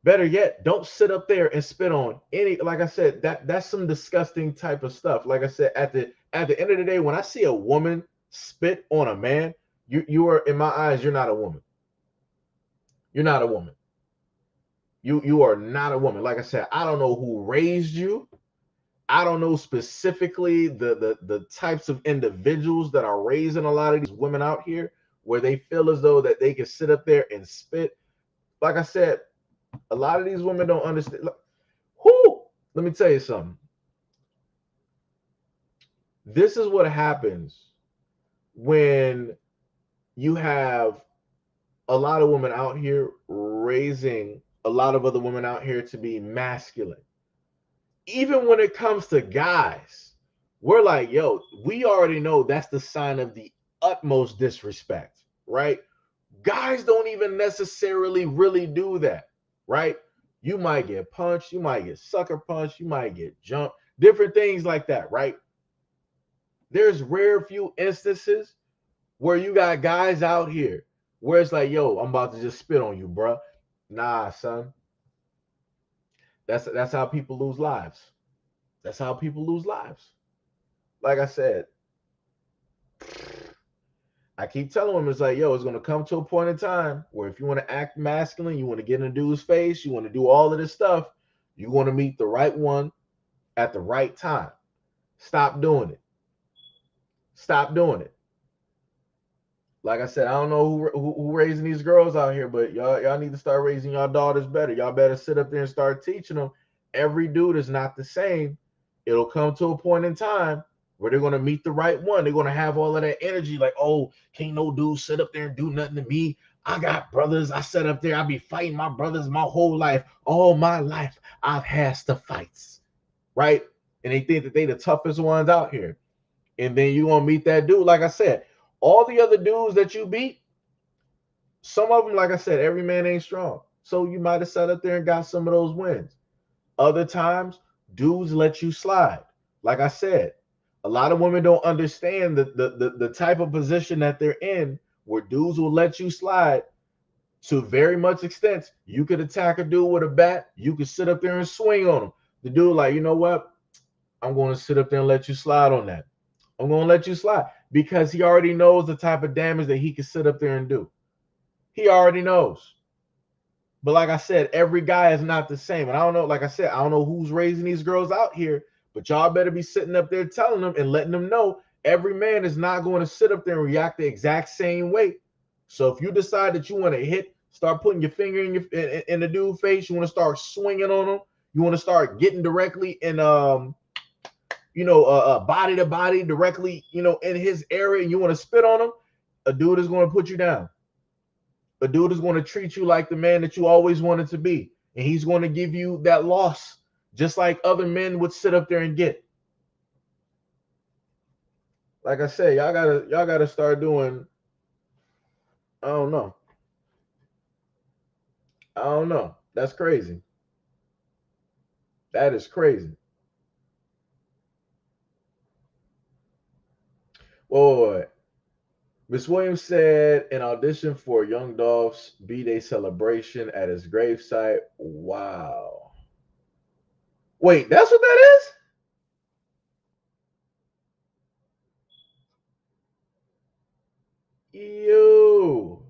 Better yet, don't sit up there and spit on any. Like I said, that's some disgusting type of stuff. Like I said, at the end of the day, when I see a woman spit on a man, you are, in my eyes, you're not a woman. You're not a woman. You are not a woman. Like I said, I don't know who raised you. I don't know specifically the types of individuals that are raising a lot of these women out here, where they feel as though that they can sit up there and spit. Like I said, a lot of these women don't understand. Who? Let me tell you something. This is what happens when you have a lot of women out here raising a lot of other women out here to be masculine. Even when it comes to guys, we're like, yo, we already know that's the sign of the utmost disrespect, right? Guys don't even necessarily really do that, right? You might get punched, you might get sucker punched, you might get jumped, different things like that, right? There's rare few instances where you got guys out here where it's like, yo, I'm about to just spit on you, bruh. Nah, son. That's how people lose lives. That's how people lose lives. Like I said, I keep telling them, it's like, yo, it's gonna come to a point in time where if you want to act masculine, you want to get in a dude's face, you want to do all of this stuff, you want to meet the right one at the right time. Stop doing it. Stop doing it. Like I said, I don't know who raising these girls out here, but y'all need to start raising y'all daughters better. Y'all better sit up there and start teaching them. Every dude is not the same. It'll come to a point in time where they're gonna meet the right one. They're gonna have all of that energy, like, oh, can't no dude sit up there and do nothing to me. I got brothers. I sit up there. I be fighting my brothers my whole life. All my life, I've had the fights, right? And they think that they the toughest ones out here. And then you gonna meet that dude. Like I said, all the other dudes that you beat, some of them, like I said, every man ain't strong. So you might have sat up there and got some of those wins. Other times, dudes let you slide. Like I said, a lot of women don't understand the type of position that they're in, where dudes will let you slide to very much extent. You could attack a dude with a bat. You could sit up there and swing on him. The dude, like, you know what? I'm going to sit up there and let you slide on that. I'm going to let you slide, because he already knows the type of damage that he can sit up there and do. He already knows. But like I said, every guy is not the same. And I don't know, like I said, I don't know who's raising these girls out here, but y'all better be sitting up there telling them and letting them know every man is not going to sit up there and react the exact same way. So if you decide that you want to hit, start putting your finger in the dude's face, you want to start swinging on him, you want to start getting directly in body to body directly, in his area, and you want to spit on him, a dude is going to put you down. A dude is going to treat you like the man that you always wanted to be. And he's going to give you that loss, just like other men would sit up there and get. Like I said, y'all gotta start doing, I don't know. I don't know. That's crazy. That is crazy. Boy, Miss Williams said an audition for Young Dolph's B-Day celebration at his gravesite. Wow. Wait, that's what that is? Yo.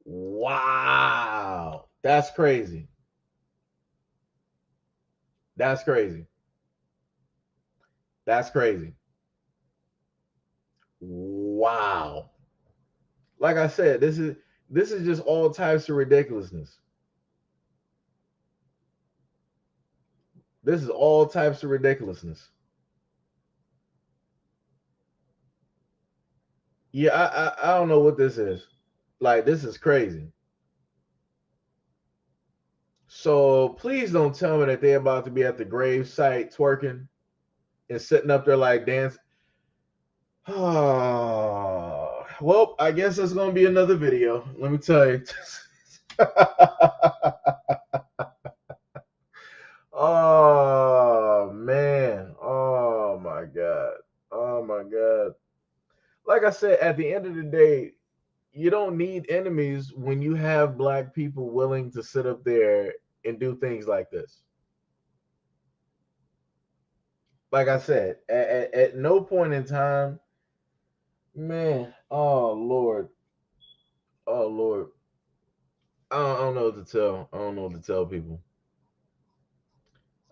Wow. That's crazy. That's crazy. That's crazy. Wow. Like I said, this is just all types of ridiculousness. This is all types of ridiculousness. Yeah, I don't know what this is. Like, this is crazy. So please don't tell me that they're about to be at the grave site twerking and sitting up there like dance. Well, I guess that's gonna be another video. Let me tell you. Oh man. Oh my god. Oh my god. Like I said, at the end of the day, you don't need enemies when you have black people willing to sit up there and do things like this. Like I said, at no point in time, man. Oh Lord. Oh Lord. I don't know what to tell. I don't know what to tell people.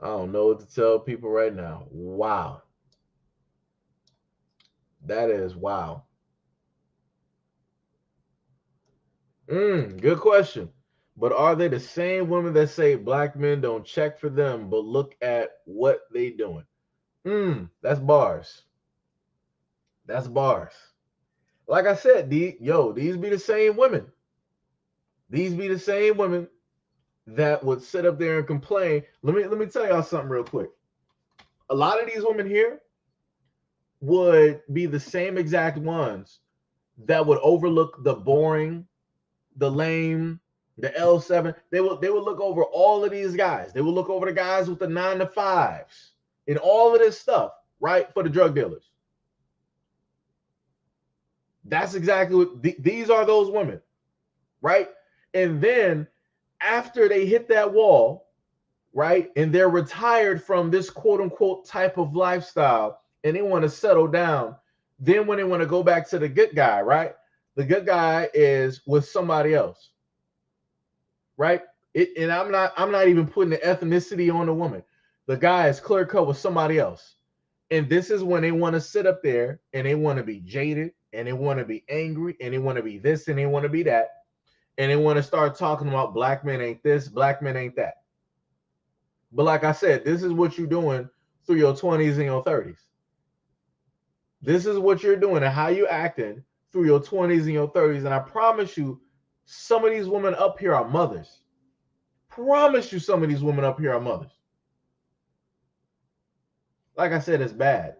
I don't know what to tell people right now. Wow. That is wow. Good question. But are they the same women that say black men don't check for them, but look at what they doing? That's bars. That's bars. Like I said, these be the same women. These be the same women that would sit up there and complain. Let me tell y'all something real quick. A lot of these women here would be the same exact ones that would overlook the boring, the lame, the L7. They would look over all of these guys. They would look over the guys with the 9 to 5s and all of this stuff, right? For the drug dealers. That's exactly what these are, those women, right? And then after they hit that wall, right, and they're retired from this quote unquote type of lifestyle and they want to settle down, then when they want to go back to the good guy, right? The good guy is with somebody else, right? And I'm not even putting the ethnicity on the woman. The guy is clear cut with somebody else. And this is when they want to sit up there and they want to be jaded and they want to be angry and they want to be this and they want to be that. And they want to start talking about black men ain't this, black men ain't that. But like I said, this is what you're doing through your 20s and your 30s. This is what you're doing and how you acting through your 20s and your 30s. And I promise you, some of these women up here are mothers. Promise you, some of these women up here are mothers. Like I said, it's bad.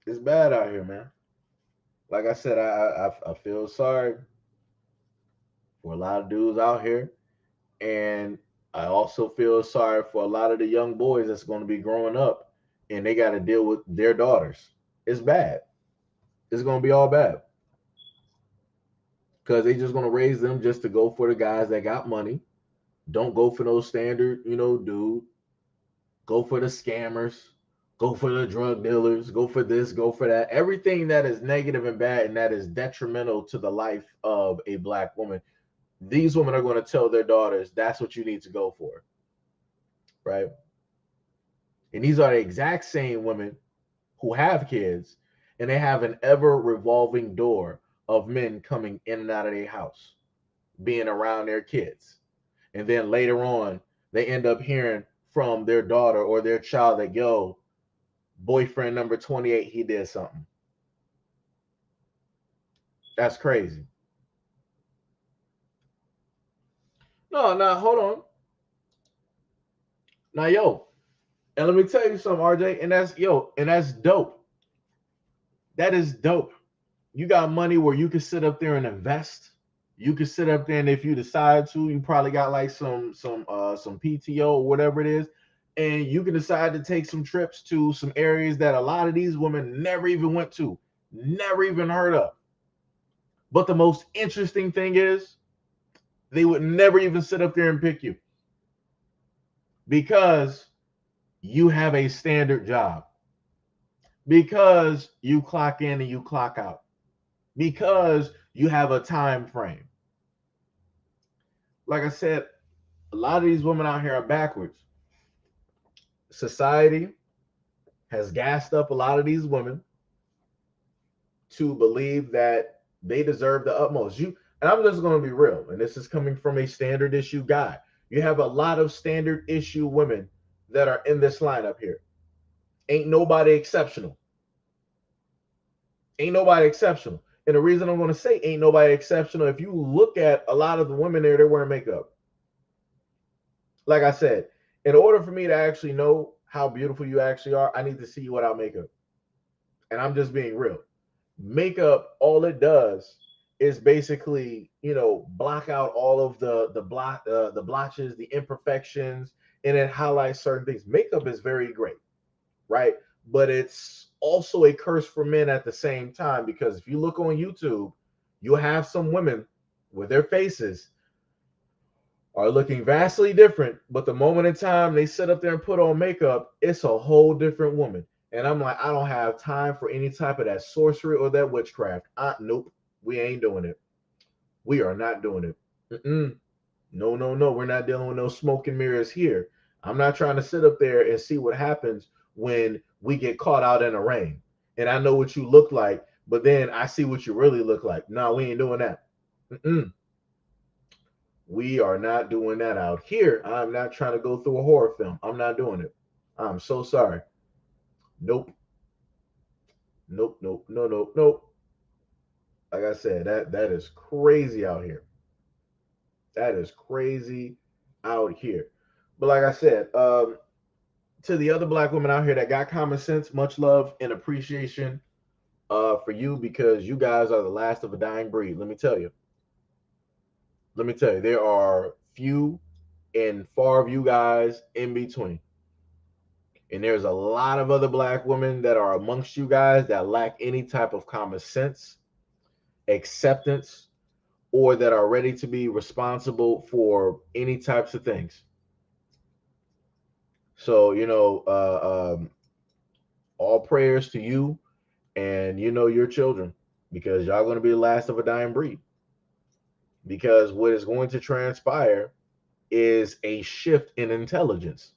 It's bad out here, man. Like I said, I feel sorry for a lot of dudes out here, and I also feel sorry for a lot of the young boys that's going to be growing up, and they got to deal with their daughters. It's bad. It's going to be all bad because they just going to raise them just to go for the guys that got money. Don't go for those standard, dude. Go for the scammers. Go for the drug dealers. Go for this. Go for that. Everything that is negative and bad and that is detrimental to the life of a black woman. These women are going to tell their daughters that's what you need to go for, right? And these are the exact same women who have kids and they have an ever revolving door of men coming in and out of their house, being around their kids. And then later on, they end up hearing from their daughter or their child that, yo, boyfriend number 28, he did something. That's crazy. No, now hold on. Now, yo, and let me tell you something, RJ, and that's dope. That is dope. You got money where you can sit up there and invest. You can sit up there, and if you decide to, you probably got like some PTO or whatever it is, and you can decide to take some trips to some areas that a lot of these women never even went to, never even heard of. But the most interesting thing is they would never even sit up there and pick you because you have a standard job, because you clock in and you clock out, because you have a time frame. Like I said, a lot of these women out here are backwards. Society has gassed up a lot of these women to believe that they deserve the utmost. And I'm just going to be real, and this is coming from a standard issue guy. You have a lot of standard issue women that are in this lineup here. Ain't nobody exceptional. Ain't nobody exceptional. And the reason I'm going to say ain't nobody exceptional, if you look at a lot of the women there, they're wearing makeup. Like I said, in order for me to actually know how beautiful you actually are, I need to see you without makeup. And I'm just being real. Makeup, all it does is basically, block out all of the blotches, the imperfections, and it highlights certain things. Makeup is very great, right? But it's also a curse for men at the same time, because if you look on YouTube, you'll have some women with their faces are looking vastly different, but the moment in time they sit up there and put on makeup, it's a whole different woman. And I'm like, I don't have time for any type of that sorcery or that witchcraft. Nope, we ain't doing it. We are not doing it. Mm-mm. No, no, no. We're not dealing with no smoke and mirrors here. I'm not trying to sit up there and see what happens when we get caught out in the rain. And I know what you look like, but then I see what you really look like. No, we ain't doing that. Mm-mm. We are not doing that out here. I'm not trying to go through a horror film. I'm not doing it. I'm so sorry. Nope. Nope. Nope. No. Nope. Nope. Like I said, that is crazy out here. That is crazy out here. But like I said, to the other black women out here that got common sense, much love and appreciation for you, because you guys are the last of a dying breed. Let me tell you. Let me tell you, there are few and far of you guys in between. And there's a lot of other black women that are amongst you guys that lack any type of common sense, acceptance, or that are ready to be responsible for any types of things. So, all prayers to you and, your children, because y'all going to be the last of a dying breed. Because what is going to transpire is a shift in intelligence.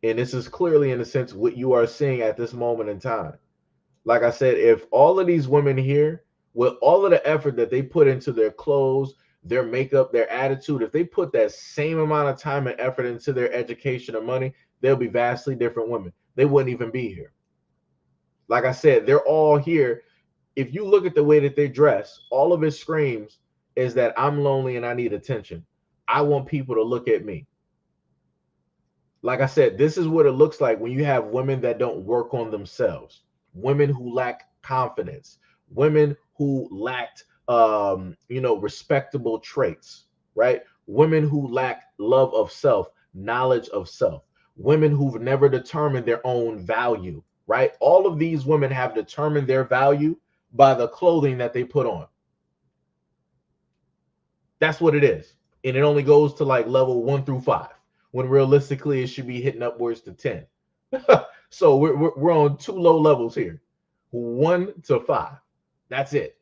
And this is clearly, in a sense, what you are seeing at this moment in time. Like I said, if all of these women here, with all of the effort that they put into their clothes, their makeup, their attitude, if they put that same amount of time and effort into their education or money, they'll be vastly different women. They wouldn't even be here. Like I said, they're all here. If you look at the way that they dress, all of it screams is that I'm lonely and I need attention. I want people to look at me. Like I said, this is what it looks like when you have women that don't work on themselves, women who lack confidence, women who lacked, respectable traits, right? Women who lack love of self, knowledge of self, women who've never determined their own value, right? All of these women have determined their value by the clothing that they put on. That's what it is. And it only goes to like level 1 through 5, when realistically it should be hitting upwards to 10. So we're on 2 low levels here, 1 to 5. That's it.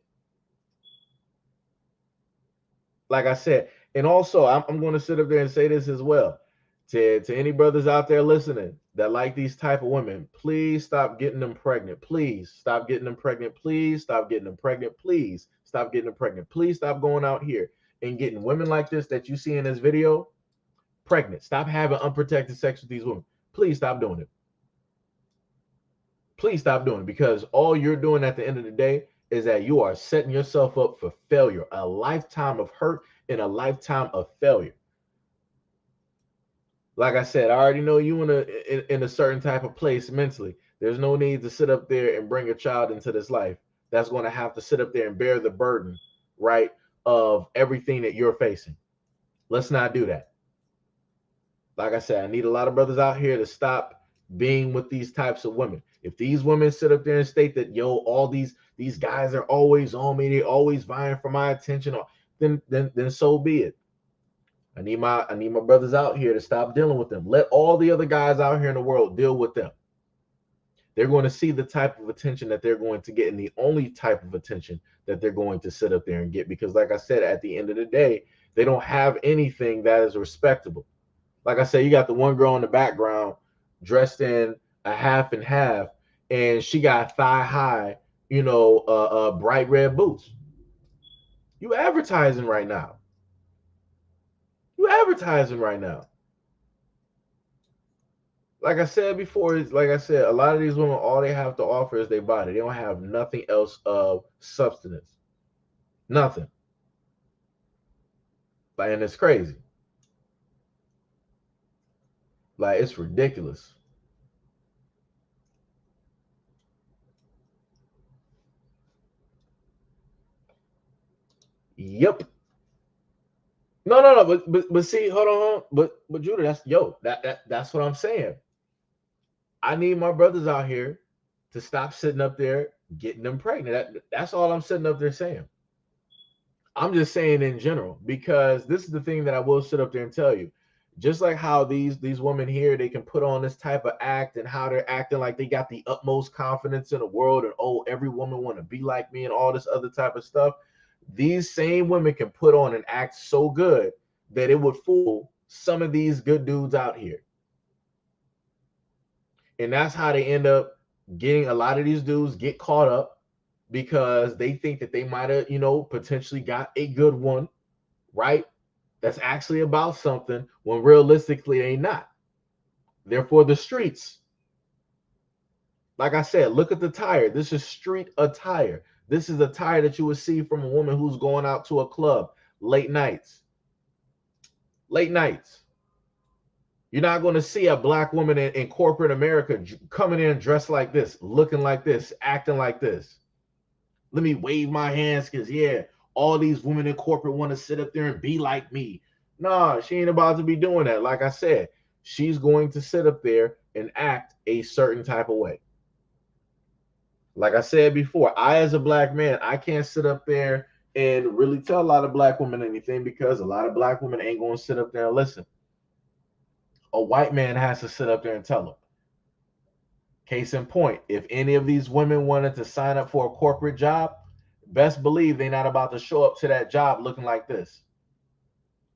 Like I said, and also I'm going to sit up there and say this as well to any brothers out there listening that like these type of women. Please stop getting them pregnant. Please stop getting them pregnant. Please stop getting them pregnant. Please stop getting them pregnant. Please stop going out here and getting women like this that you see in this video pregnant. Stop having unprotected sex with these women. Please stop doing it. Please stop doing it, because all you're doing at the end of the day is that you are setting yourself up for failure, a lifetime of hurt and a lifetime of failure. Like I said, I already know you in a certain type of place mentally. There's no need to sit up there and bring a child into this life that's going to have to sit up there and bear the burden, right, of everything that you're facing. Let's not do that. Like I said, I need a lot of brothers out here to stop being with these types of women. If these women sit up there and state that, yo, all these guys are always on me, they're always vying for my attention, then so be it. I need my brothers out here to stop dealing with them. Let all the other guys out here in the world deal with them. They're going to see the type of attention that they're going to get, and the only type of attention that they're going to sit up there and get. Because like I said, at the end of the day, they don't have anything that is respectable. Like I said, you got the one girl in the background dressed in a half and half, and she got thigh high, bright red boots. You advertising right now. You advertising right now. Like I said before, like I said, a lot of these women, all they have to offer is their body. They don't have nothing else of substance. Nothing. And it's crazy. Like, it's ridiculous. Yep. No. But see, hold on. But Judah, that's what I'm saying. I need my brothers out here to stop sitting up there getting them pregnant. That's all I'm sitting up there saying. I'm just saying in general, because this is the thing that I will sit up there and tell you. Just like how these women here, they can put on this type of act, and how they're acting like they got the utmost confidence in the world, and oh, every woman want to be like me and all this other type of stuff. These same women can put on and act so good that it would fool some of these good dudes out here. And that's how they end up getting, a lot of these dudes get caught up, because they think that they might have, potentially got a good one, right? That's actually about something, when realistically they not. They're for the streets. Like I said, look at the attire. This is street attire. This is attire that you would see from a woman who's going out to a club late nights. Late nights. You're not going to see a black woman in corporate America coming in dressed like this, looking like this, acting like this. Let me wave my hands because, yeah, all these women in corporate want to sit up there and be like me. No, she ain't about to be doing that. Like I said, she's going to sit up there and act a certain type of way. Like I said before, I, as a black man, I can't sit up there and really tell a lot of black women anything, because a lot of black women ain't going to sit up there and listen. A white man has to sit up there and tell them. Case in point, if any of these women wanted to sign up for a corporate job, best believe they're not about to show up to that job looking like this.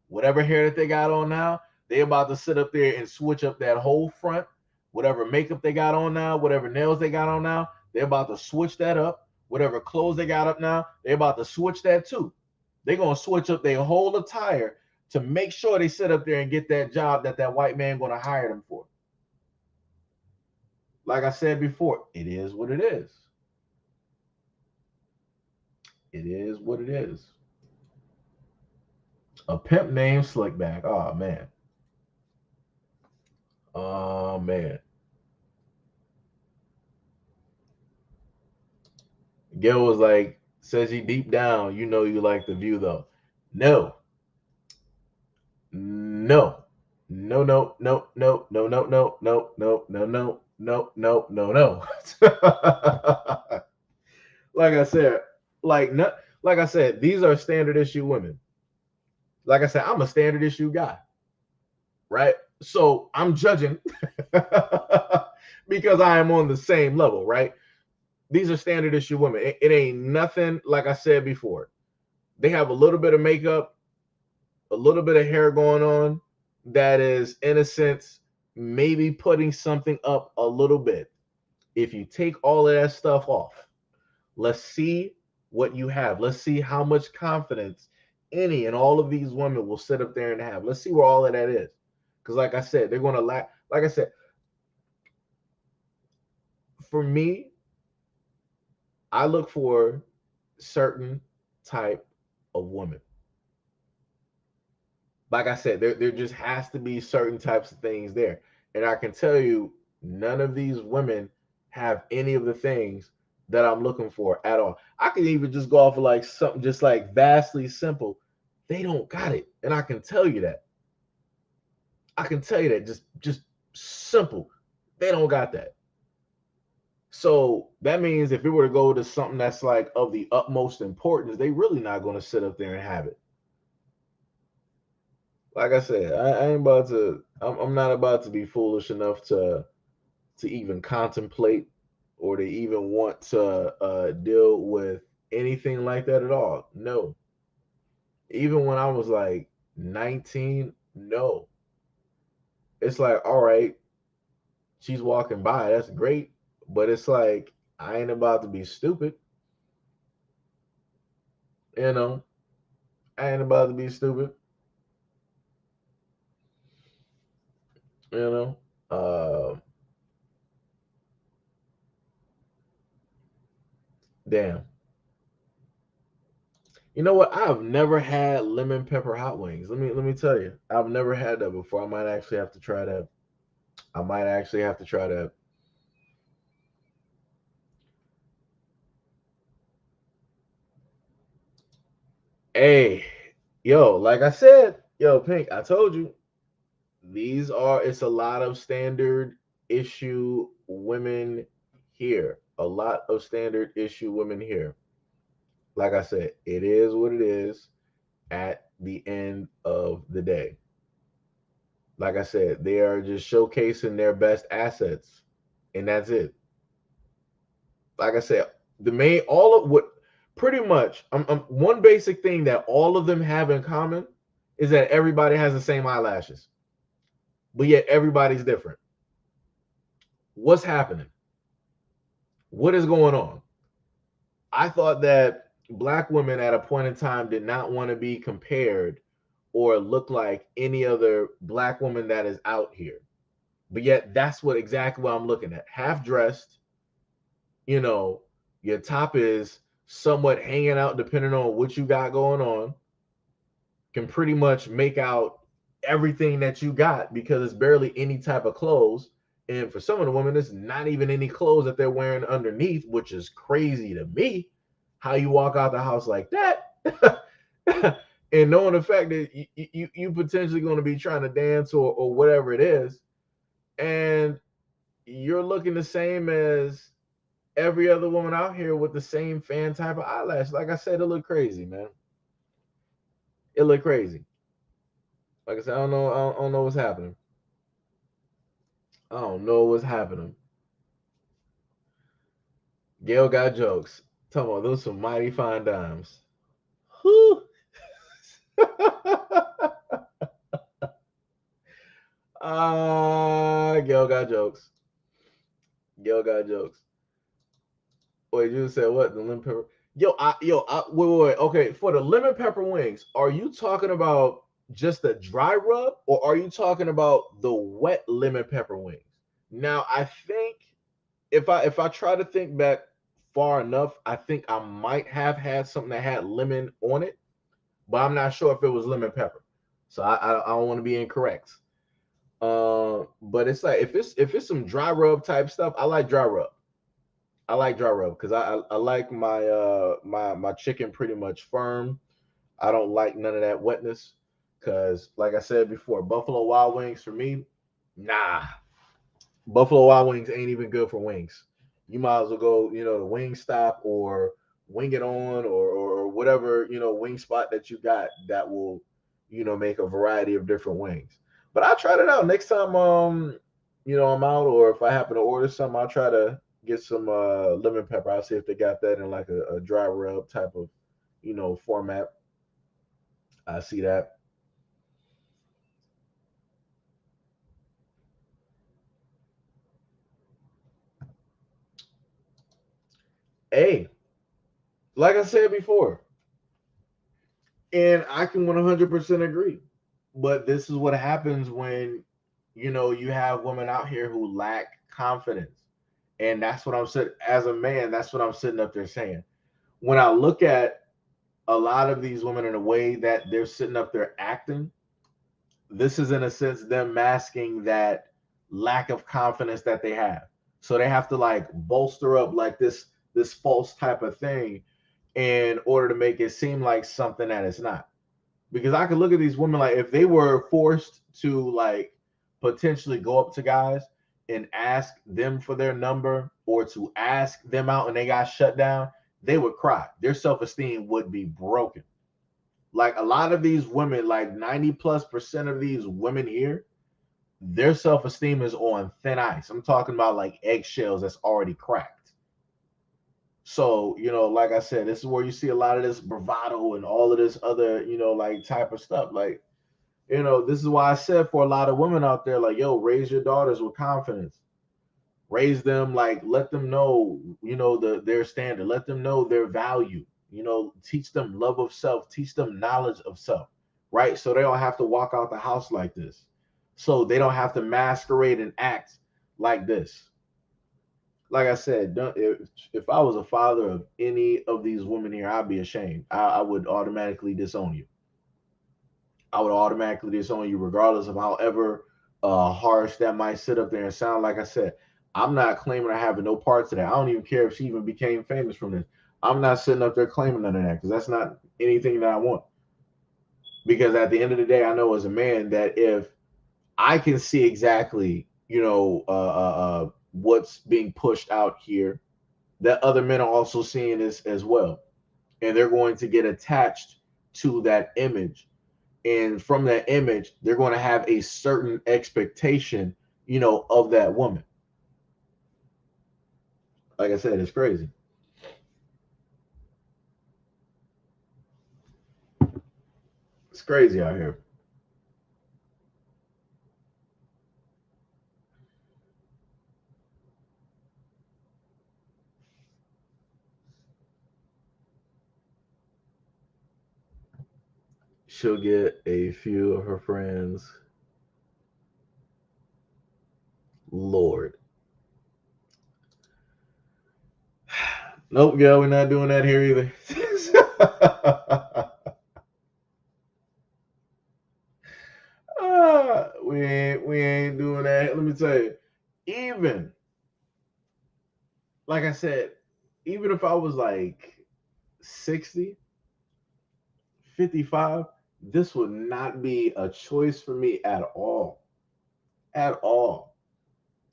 Whatever hair that they got on now, they about to sit up there and switch up that whole front. Whatever makeup they got on now, whatever nails they got on now, they're about to switch that up. Whatever clothes they got up now, they're about to switch that too. They're going to switch up their whole attire to make sure they sit up there and get that job that that white man going to hire them for. Like I said before, it is what it is. It is what it is. A pimp named Slickback. Oh, man. Oh, man. Gil was like, says he deep down, you know you like the view, though. No. No. No, no, no, no, no, no, no, no, no, no, no, no, no, no, no. Like I said, like I said, these are standard issue women. Like I said, I'm a standard issue guy, right? So I'm judging because I am on the same level, right? These are standard issue women. It ain't nothing, like I said before. They have a little bit of makeup, a little bit of hair going on that is, in a sense, maybe putting something up a little bit. If you take all of that stuff off, let's see what you have. Let's see how much confidence any and all of these women will sit up there and have. Let's see where all of that is. Because like I said, they're going to lack. Like I said, for me, I look for certain type of women. Like I said, there just has to be certain types of things there. And I can tell you, none of these women have any of the things that I'm looking for at all. I can even just go off of like something just like vastly simple. They don't got it. And I can tell you that. I can tell you that just simple. They don't got that. So that means if it were to go to something that's like of the utmost importance, they really not going to sit up there and have it. Like I said, I ain't about to. I'm not about to be foolish enough to even contemplate or to even want to deal with anything like that at all. No. Even when I was like 19, no. It's like, all right, she's walking by. That's great. But it's like, I ain't about to be stupid. You know, I ain't about to be stupid. You know, damn. You know what? I've never had lemon pepper hot wings. Let me tell you, I've never had that before. I might actually have to try that. I might actually have to try that. Hey, yo, like I said, yo, Pink, I told you, it's a lot of standard issue women here. A lot of standard issue women here. Like I said, it is what it is at the end of the day. Like I said, they are just showcasing their best assets, and that's it. Like I said, the main all of what pretty much one basic thing that all of them have in common is that everybody has the same eyelashes, but yet everybody's different. What's happening? What is going on? I thought that black women at a point in time did not want to be compared or look like any other black woman that is out here. But yet that's what exactly what I'm looking at. Half dressed, you know, your top is somewhat hanging out depending on what you got going on. Can pretty much make out everything that you got because it's barely any type of clothes. And for some of the women, it's not even any clothes that they're wearing underneath, which is crazy to me. How you walk out the house like that, and knowing the fact that you potentially going to be trying to dance or whatever it is, and you're looking the same as every other woman out here with the same fan type of eyelash. Like I said, it look crazy, man. It look crazy. Like I said, I don't know what's happening. I don't know what's happening. Gail got jokes. Talking about those some mighty fine dimes. Whew. Gail got jokes. Gail got jokes. Wait, you said what? The lemon pepper? Wait. Okay, for the lemon pepper wings, are you talking about just the dry rub, or are you talking about the wet lemon pepper wings? Now, I think if I try to think back far enough, I think I might have had something that had lemon on it, but I'm not sure if it was lemon pepper. So I don't want to be incorrect. But it's like if it's some dry rub type stuff, I like dry rub. I like dry rub because I like my chicken pretty much firm. I don't like none of that wetness because like I said before, Buffalo Wild Wings for me, nah. Buffalo Wild Wings ain't even good for wings. You might as well go, to Wing Stop or Wing It On or whatever, wing spot that you got that will, make a variety of different wings. But I tried it out. Next time I'm out or if I happen to order some, I'll try to get some lemon pepper. I'll see if they got that in like a dry rub type of, format. I see that. Hey, like I said before, and I can 100% agree. But this is what happens when you have women out here who lack confidence. And that's what I'm sitting as a man, that's what I'm sitting up there saying. When I look at a lot of these women in a way that they're sitting up there acting, this is in a sense them masking that lack of confidence that they have. So they have to like bolster up like this false type of thing in order to make it seem like something that it's not. Because I could look at these women like if they were forced to like potentially go up to guys and ask them for their number or to ask them out and they got shut down, they would cry. Their self-esteem would be broken. Like a lot of these women, like 90+% of these women here, their self-esteem is on thin ice. I'm talking about like eggshells that's already cracked. So, like I said, this is where you see a lot of this bravado and all of this other, like type of stuff. Like, this is why I said for a lot of women out there, like, yo, raise your daughters with confidence. Raise them, like, let them know, their standard. Let them know their value. Teach them love of self. Teach them knowledge of self, right? So they don't have to walk out the house like this. So they don't have to masquerade and act like this. Like I said, if I was a father of any of these women here, I'd be ashamed. I would automatically disown you. I would automatically disown you, regardless of however harsh that might sit up there and sound. Like I said, I'm not claiming I have no parts of that. I don't even care if she even became famous from this. I'm not sitting up there claiming none of that because that's not anything that I want. Because at the end of the day, I know as a man that if I can see exactly, what's being pushed out here, that other men are also seeing this as well. And they're going to get attached to that image. And from that image, they're going to have a certain expectation, of that woman. Like I said, it's crazy. It's crazy out here. She'll get a few of her friends. Lord. Nope, girl, we're not doing that here either. We ain't doing that. Let me tell you, even like I said, even if I was like 60, 55, this would not be a choice for me at all. At all.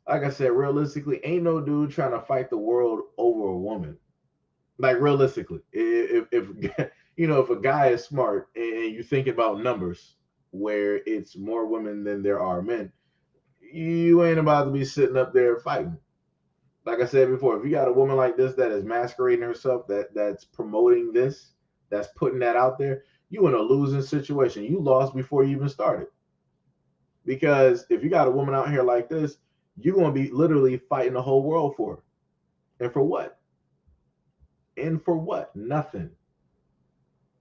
Like I said, realistically, ain't no dude trying to fight the world over a woman. Like realistically, if if a guy is smart and you think about numbers where it's more women than there are men, you ain't about to be sitting up there fighting. Like I said before, if you got a woman like this that is masquerading herself, that's promoting this, that's putting that out there, you in a losing situation. You lost before you even started. Because if you got a woman out here like this, you're gonna be literally fighting the whole world for her. And for what? And for what? Nothing.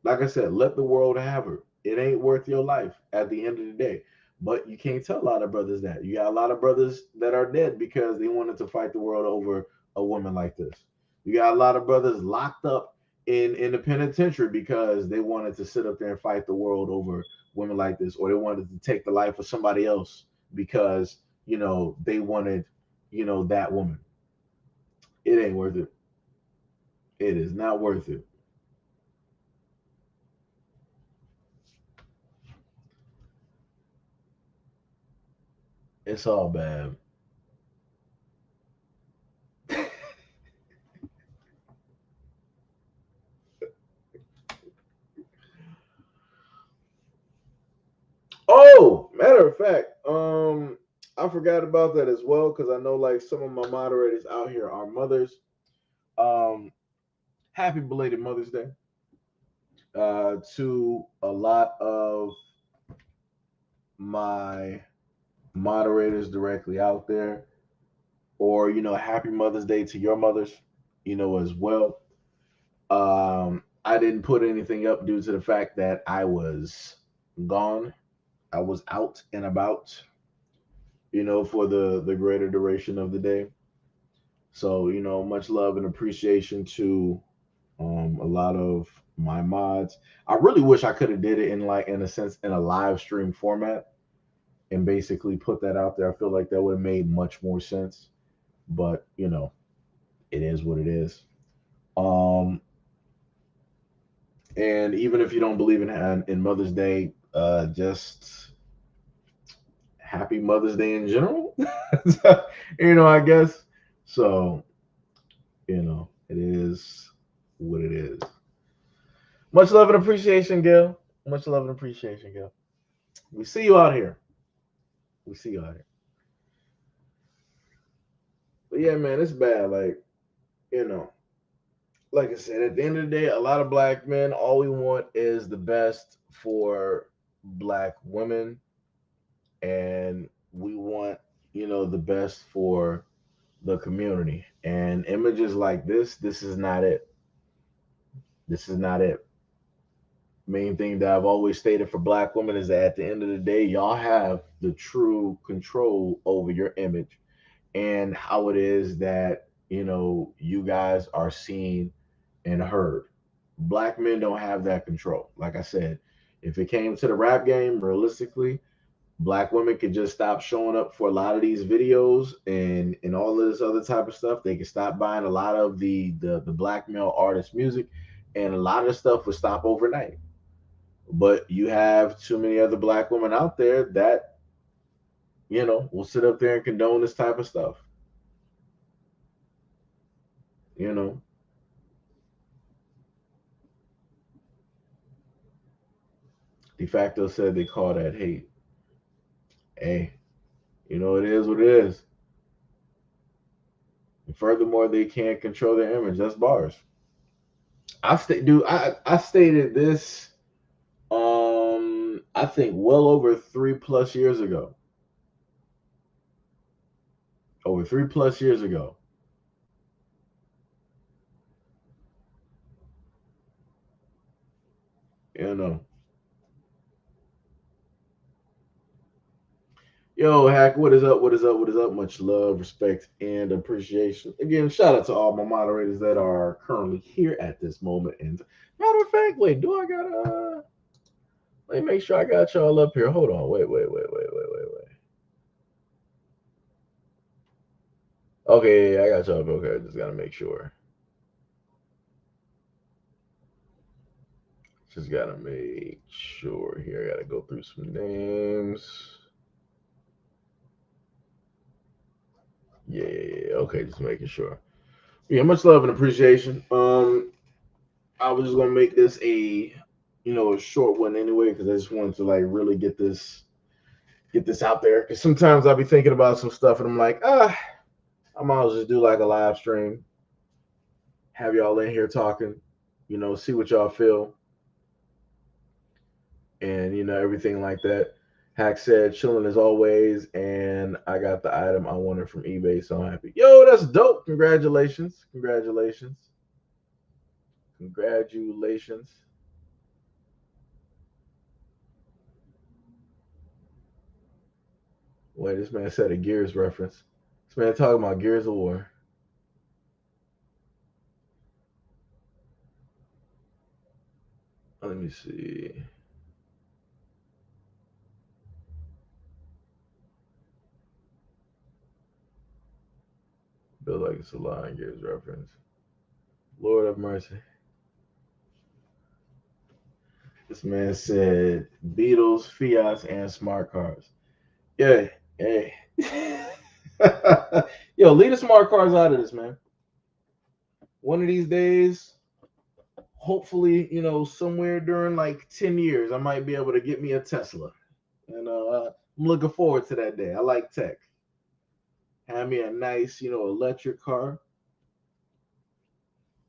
Like I said, let the world have her. It ain't worth your life at the end of the day. But you can't tell a lot of brothers that. You got a lot of brothers that are dead because they wanted to fight the world over a woman like this. You got a lot of brothers locked up in the penitentiary because they wanted to sit up there and fight the world over women like this, or they wanted to take the life of somebody else because they wanted that woman. It ain't worth it. It is not worth it. It's all bad. Oh, matter of fact, I forgot about that as well because I know like some of my moderators out here are mothers. Um, happy belated Mother's Day to a lot of my moderators directly out there, or happy Mother's Day to your mothers, as well. I didn't put anything up due to the fact that I was gone. I was out and about, for the greater duration of the day. So, much love and appreciation to a lot of my mods. I really wish I could have did it in like in a sense in a live stream format and basically put that out there. I feel like that would have made much more sense. But, it is what it is. Um and even if you don't believe in Mother's Day, just happy Mother's Day in general. I guess. So, it is what it is. Much love and appreciation, Gil. Much love and appreciation, Gil. We see you out here. We see you out here. But yeah, man, it's bad. Like, you know, like I said, at the end of the day, a lot of black men, all we want is the best for black women. And we want, the best for the community. And images like this is not it. This is not it. Main thing that I've always stated for black women is that at the end of the day, y'all have the true control over your image and how it is that you guys are seen and heard. Black men don't have that control. Like I said, if it came to the rap game, realistically, black women could just stop showing up for a lot of these videos and all of this other type of stuff. They could stop buying a lot of the black male artist music, and a lot of stuff would stop overnight. But you have too many other black women out there that will sit up there and condone this type of stuff. You know, de facto said they call that hate. Hey, it is what it is. And furthermore, they can't control their image. That's bars. I stated this. I think well over 3+ years ago. Over 3+ years ago. You know. Yo, Hack, what is up? What is up? What is up? Much love, respect, and appreciation. Again, shout out to all my moderators that are currently here at this moment. And matter of fact, wait, do I got let me make sure I got y'all up here. Hold on. Wait. Okay, yeah, I got y'all up. Okay, I just gotta make sure. Just gotta make sure here. I gotta go through some names. Yeah. Okay, just making sure. Yeah, much love and appreciation. I was just gonna make this a short one anyway because I just wanted to like really get this out there. Because sometimes I'll be thinking about some stuff and I'm like, I might as well just do like a live stream, have y'all in here talking, see what y'all feel, and everything like that. Hack said, chilling as always, and I got the item I wanted from eBay, so I'm happy. Yo, that's dope. Congratulations. Congratulations. Congratulations. Wait, this man said a Gears reference. This man talking about Gears of War. Let me see. Feel like it's a Lion Gears reference. Lord have mercy. This man said Beatles, Fiats, and smart cars. Yeah, hey. Yo, leave the smart cars out of this, man. One of these days, hopefully, somewhere during like 10 years, I might be able to get me a Tesla. And I'm looking forward to that day. I like tech. Have me a nice, electric car.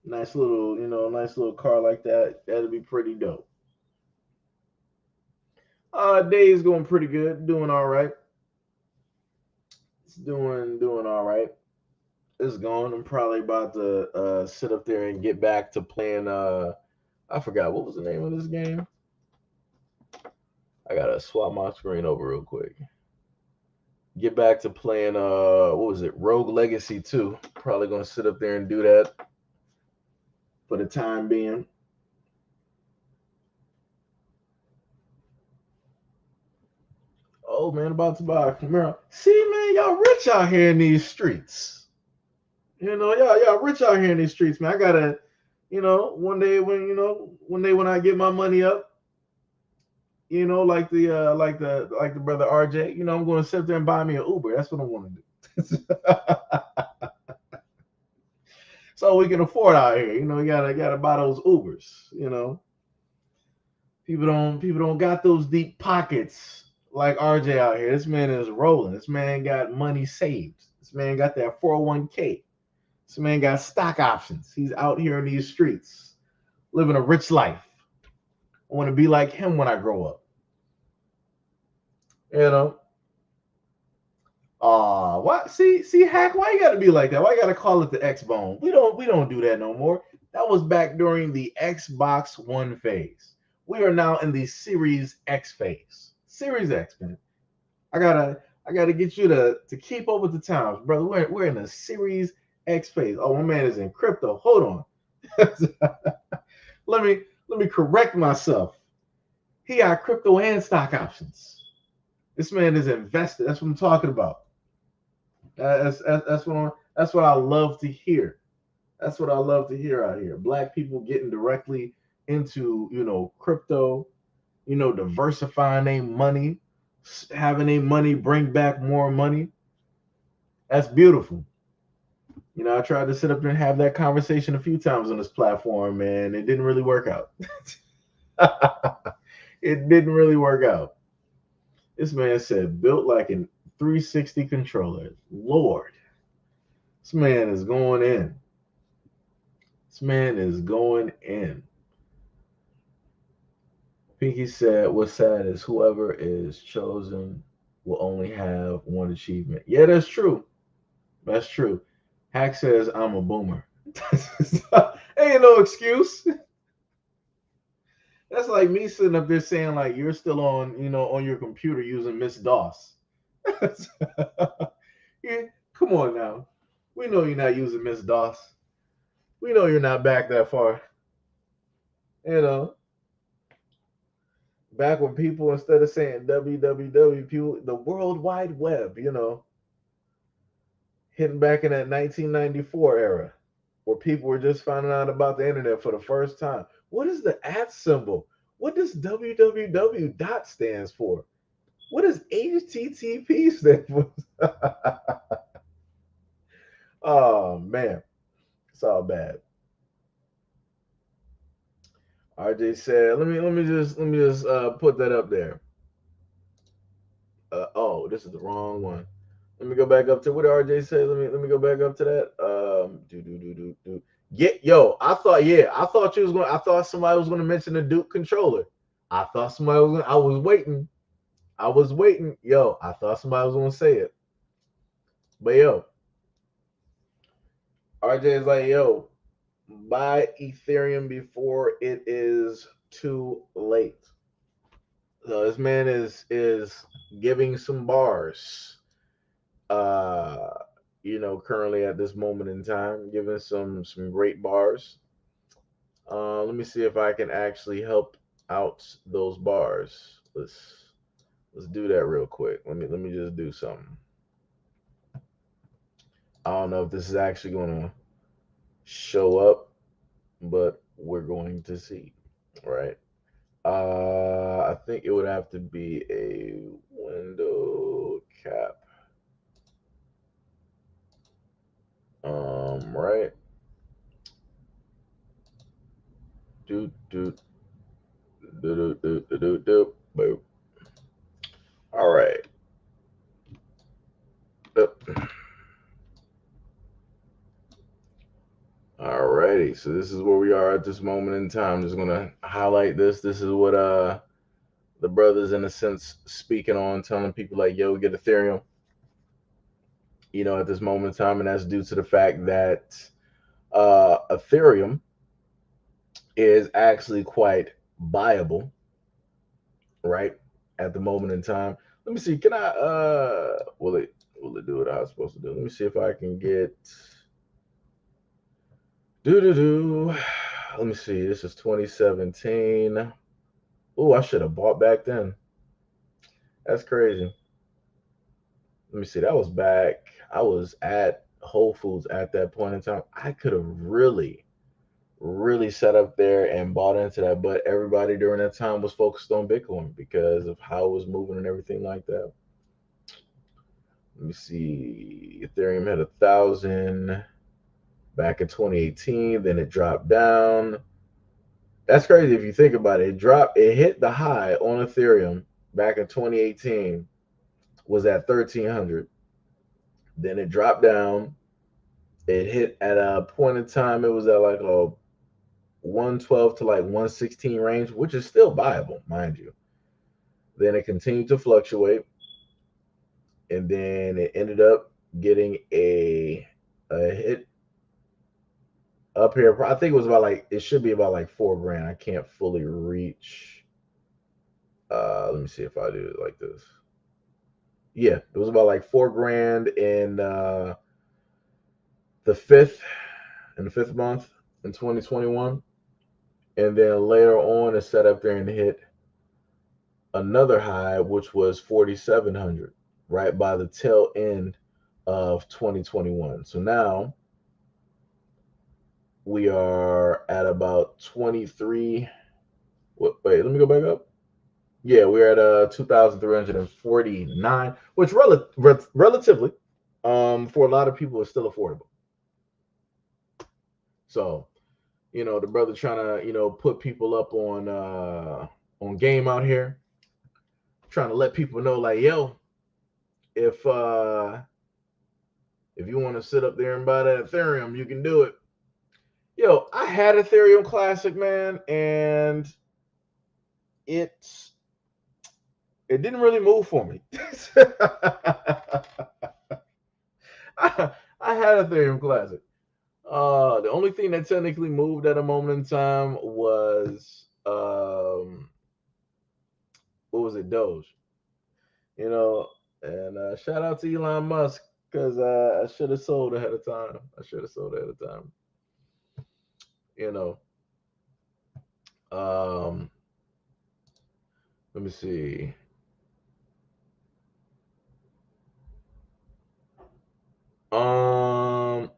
Nice little car like that. That'd be pretty dope. Day is going pretty good. Doing all right. It's doing all right. It's going. I'm probably about to sit up there and get back to playing. I forgot what was the name of this game. I gotta swap my screen over real quick. Get back to playing. What was it? Rogue Legacy 2. Probably gonna sit up there and do that for the time being. Oh man, about to buy a Camaro. See, man, y'all rich out here in these streets. Y'all rich out here in these streets, man. I gotta, one day when I get my money up, like the brother RJ, I'm gonna sit there and buy me an Uber. That's what I'm gonna do. So we can afford out here. You gotta buy those Ubers. People don't got those deep pockets like RJ out here. This man is rolling. This man got money saved. This man got that 401k. This man got stock options. He's out here in these streets living a rich life. I want to be like him when I grow up. You know. What? See, Hack. Why you gotta be like that? Why you gotta call it the X Bone? We don't do that no more. That was back during the Xbox One phase. We are now in the Series X phase. Series X, man. I gotta get you to keep up with the times, brother. We're in the Series X phase. Oh, my man is in crypto. Hold on. let me correct myself. He got crypto and stock options. This man is invested. That's what I'm talking about. That's what I love to hear. That's what I love to hear out here. Black people getting directly into crypto, diversifying their money, having their money bring back more money. That's beautiful. I tried to sit up there and have that conversation a few times on this platform, man. It didn't really work out. It didn't really work out. This man said built like a 360 controller. Lord, this man is going in. This man is going in. Pinky said, what's sad is whoever is chosen will only have one achievement. Yeah, that's true. That's true. Hack says, I'm a boomer. Ain't no excuse. That's like me sitting up there saying, like, you're still on your computer using Miss DOS. Yeah, come on now. We know you're not using Miss DOS. We know you're not back that far. You know, back when people, instead of saying www, people, the World Wide Web, hitting back in that 1994 era where people were just finding out about the internet for the first time. What is the @ symbol? What does www dot stands for? What does HTTP stand for? Oh man, it's all bad. RJ said, let me just put that up there. Oh, this is the wrong one. Let me go back up to what did RJ say. Let me go back up to that. Do. Get yo. I thought you was going. I thought somebody was going to mention the Duke controller. I thought somebody was. I was waiting. I was waiting. Yo, I thought somebody was going to say it. But yo, RJ is like, yo, buy Ethereum before it is too late. So this man is giving some bars. Uh, currently at this moment in time, giving some great bars. Let me see if I can actually help out those bars. Let's do that real quick. Let me just do something. I don't know if this is actually gonna show up, but we're going to see. Right. I think it would have to be a window cap. Right. Do do do do do do do do. Boom. All right. Alrighty. So this is where we are at this moment in time. Just gonna highlight this. This is what the brothers in a sense speaking on, telling people like, yo, get Ethereum. At this moment in time, and that's due to the fact that Ethereum is actually quite viable, right? At the moment in time. Let me see. Can I will it do what I was supposed to do? Let me see if I can get do do do. Let me see. This is 2017. Oh, I should have bought back then. That's crazy. Let me see. That was back. I was at Whole Foods at that point in time. I could have really, really sat up there and bought into that, but everybody during that time was focused on Bitcoin because of how it was moving and everything like that. Let me see. Ethereum had 1,000 back in 2018. Then it dropped down. That's crazy if you think about it. It dropped. It hit the high on Ethereum back in 2018 was at 1,300. Then it dropped down. It hit at a point in time. It was at like a 112 to like 116 range, which is still viable, mind you. Then it continued to fluctuate, and then it ended up getting a hit up here. I think it was about like it should be about like 4 grand. I can't fully reach. Let me see if I do it like this. Yeah, it was about like 4 grand the fifth in the fifth month in 2021, and then later on it set up there and hit another high, which was 4,700, right by the tail end of 2021. So now we are at about 23. Wait, let me go back up. Yeah, we're at 2,349, which relatively, for a lot of people is still affordable. So, the brother trying to, put people up on game out here, trying to let people know like, yo, if if you want to sit up there and buy that Ethereum, you can do it. Yo, I had Ethereum Classic, man, and it's it didn't really move for me. I had Ethereum Classic. The only thing that technically moved at a moment in time was what was it, Doge? You know, and shout out to Elon Musk because I should have sold ahead of time. I should have sold ahead of time. You know, um, let me see. Um,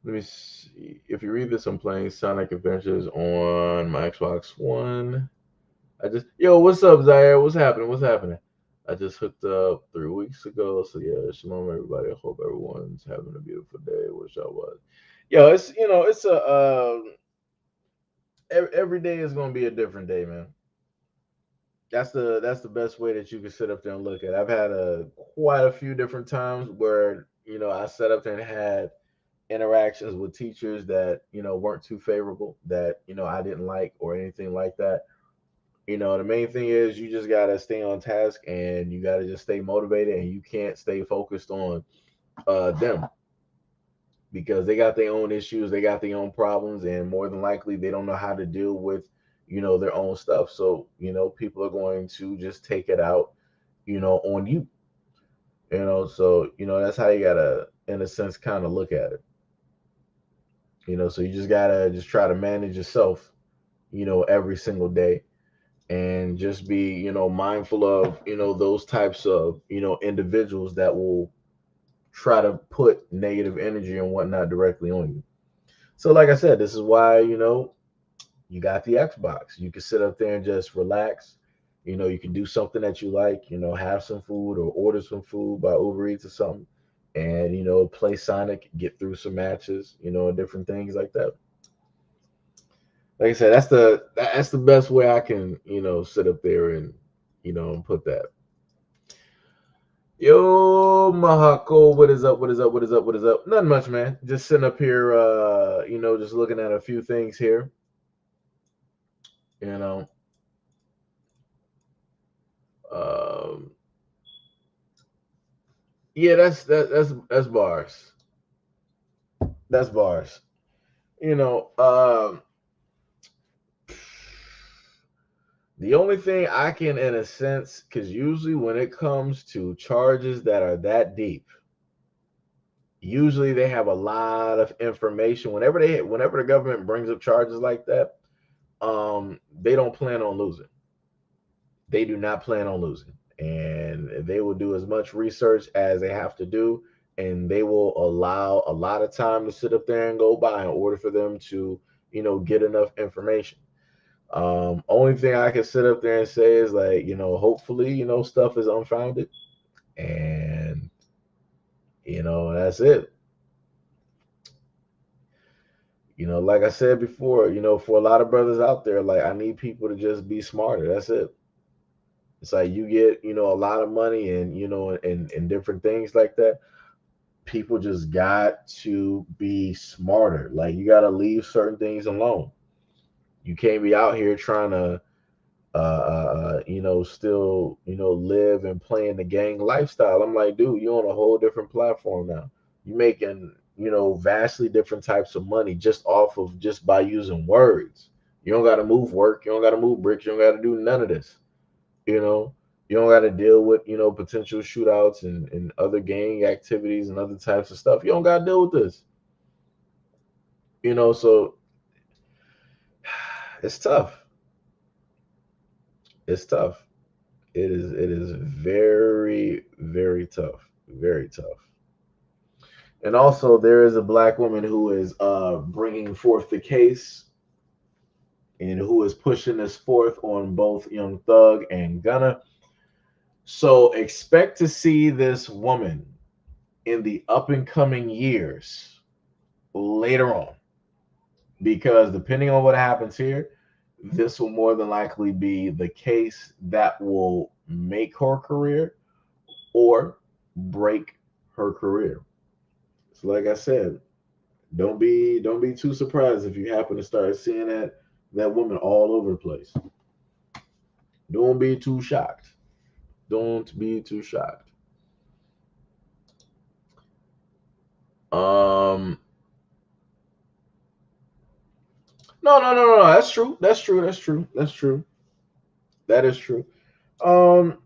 Let me see. If you read this, I'm playing Sonic Adventures on my Xbox One. Yo, what's up, Zaire? What's happening? What's happening? I just hooked up 3 weeks ago. So yeah, shalom everybody. I hope everyone's having a beautiful day, which I was. Yo, it's it's a every day is gonna be a different day, man. That's the best way that you can sit up there and look at it. I've had quite a few different times where I sat up there and had interactions with teachers that weren't too favorable, that I didn't like or anything like that. The main thing is you just gotta stay on task and you gotta just stay motivated, and you can't stay focused on them, because they got their own issues, they got their own problems, and more than likely they don't know how to deal with their own stuff. So people are going to just take it out on you. So that's how you gotta, in a sense, kind of look at it. So you just gotta just try to manage yourself every single day, and just be mindful of those types of individuals that will try to put negative energy and whatnot directly on you. So like I said, this is why you got the Xbox. You can sit up there and just relax. You can do something that you like, have some food or order some food by Uber Eats or something, and play Sonic, get through some matches, and different things like that. Like I said, that's the best way I can sit up there and and put that. Yo, Mahako, what is up? What is up? What is up? What is up? Nothing much, man. Just sitting up here, just looking at a few things here. You know, um, yeah, that's bars. That's bars. You know, the only thing I can, in a sense, because usually when it comes to charges that are that deep, usually they have a lot of information. Whenever the government brings up charges like that, they don't plan on losing. They do not plan on losing, and they will do as much research as they have to do, and they will allow a lot of time to sit up there and go by in order for them to get enough information. Only thing I can sit up there and say is, like, hopefully stuff is unfounded, and that's it. Like I said before, for a lot of brothers out there, like, I need people to just be smarter. That's it. It's like you get, a lot of money, and, and different things like that. People just got to be smarter. Like, you got to leave certain things alone. You can't be out here trying to, still, live and play in the gang lifestyle. I'm like, dude, you're on a whole different platform now. You're making, vastly different types of money just off of just by using words. You don't got to move work. You don't got to move bricks. You don't got to do none of this. You know, you don't got to deal with potential shootouts and other gang activities and other types of stuff. You don't got to deal with this. So it's tough. It's tough. It is very, very tough. Very tough. And also, there is a black woman who is bringing forth the case, and who is pushing this forth on both Young Thug and Gunna. So expect to see this woman in the up and coming years later on, because depending on what happens here, this will more than likely be the case that will make her career or break her career. So like I said, don't be too surprised if you happen to start seeing that woman all over the place. Don't be too shocked. Don't be too shocked. Um no, no, no, no, no. That's true. That's true. That's true. That's true. That is true. Um,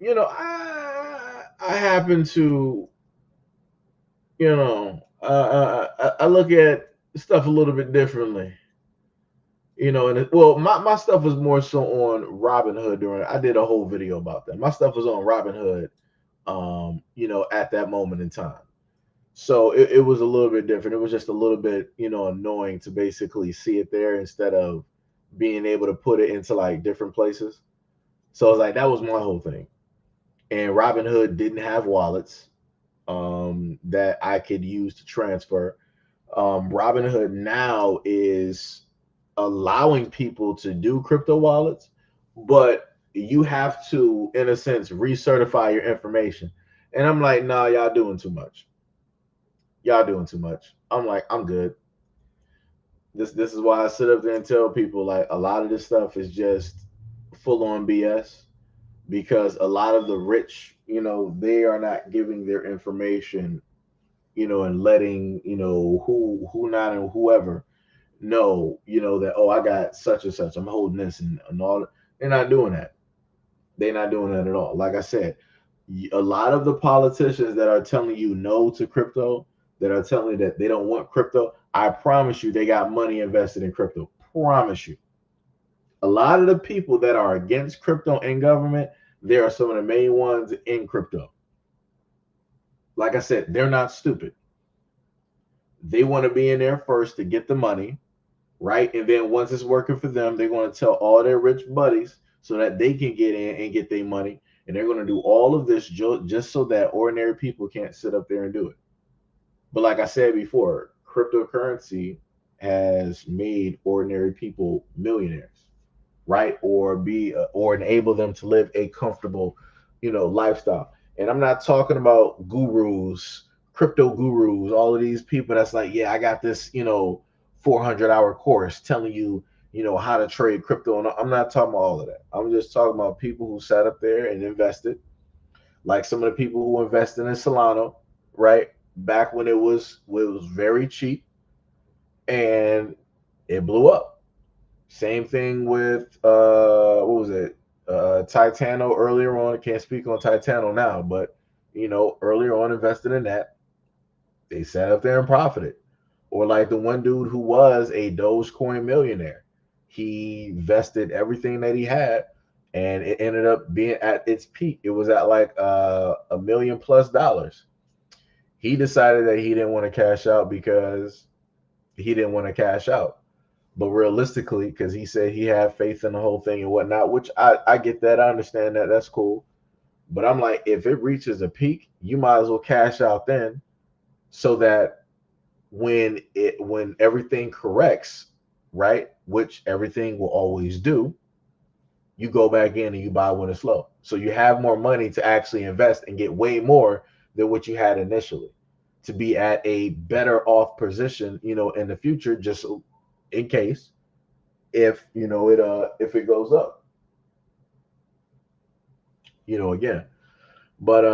I happen to, I look at stuff a little bit differently. And well, my stuff was more so on Robinhood. During I did a whole video about that. My stuff was on Robinhood, at that moment in time. So it was a little bit different. It was just a little bit, annoying to basically see it there instead of being able to put it into like different places. So it's like that was my whole thing. And Robinhood didn't have wallets that I could use to transfer. Robinhood now is allowing people to do crypto wallets, but you have to, in a sense, recertify your information. And I'm like, nah, y'all doing too much. Y'all doing too much. I'm like, I'm good. This is why I sit up there and tell people like a lot of this stuff is just full on BS because a lot of the rich, they are not giving their information, and letting, who not and whoever know, that, oh, I got such and such, I'm holding this and all. They're not doing that. They're not doing that at all. Like I said, a lot of the politicians that are telling you no to crypto, that are telling you that they don't want crypto, I promise you they got money invested in crypto. Promise you. A lot of the people that are against crypto and government, they are some of the main ones in crypto. Like I said, they're not stupid. They want to be in there first to get the money, right? And then once it's working for them, they're going to tell all their rich buddies so that they can get in and get their money. And they're going to do all of this just so that ordinary people can't sit up there and do it. But like I said before, cryptocurrency has made ordinary people millionaires, right? Or enable them to live a comfortable, lifestyle. And I'm not talking about gurus, crypto gurus, all of these people that's like, yeah, I got this, 400-hour course telling you, how to trade crypto. And I'm not talking about all of that. I'm just talking about people who sat up there and invested, like some of the people who invested in Solana, right? Back when it was very cheap and it blew up. Same thing with what was it? Titano earlier on. I can't speak on Titano now, but earlier on invested in that. They sat up there and profited. Or like the one dude who was a Dogecoin millionaire. He vested everything that he had and it ended up being at its peak. It was at like $1 million plus. He decided that he didn't want to cash out because he didn't want to cash out. But realistically, because he said he had faith in the whole thing and whatnot, which I get that. I understand that. That's cool. But I'm like, if it reaches a peak, you might as well cash out then so that when everything corrects, right, which everything will always do, you go back in and you buy when it's low. So you have more money to actually invest and get way more than what you had initially to be at a better off position, in the future, just in case if it goes up, again. But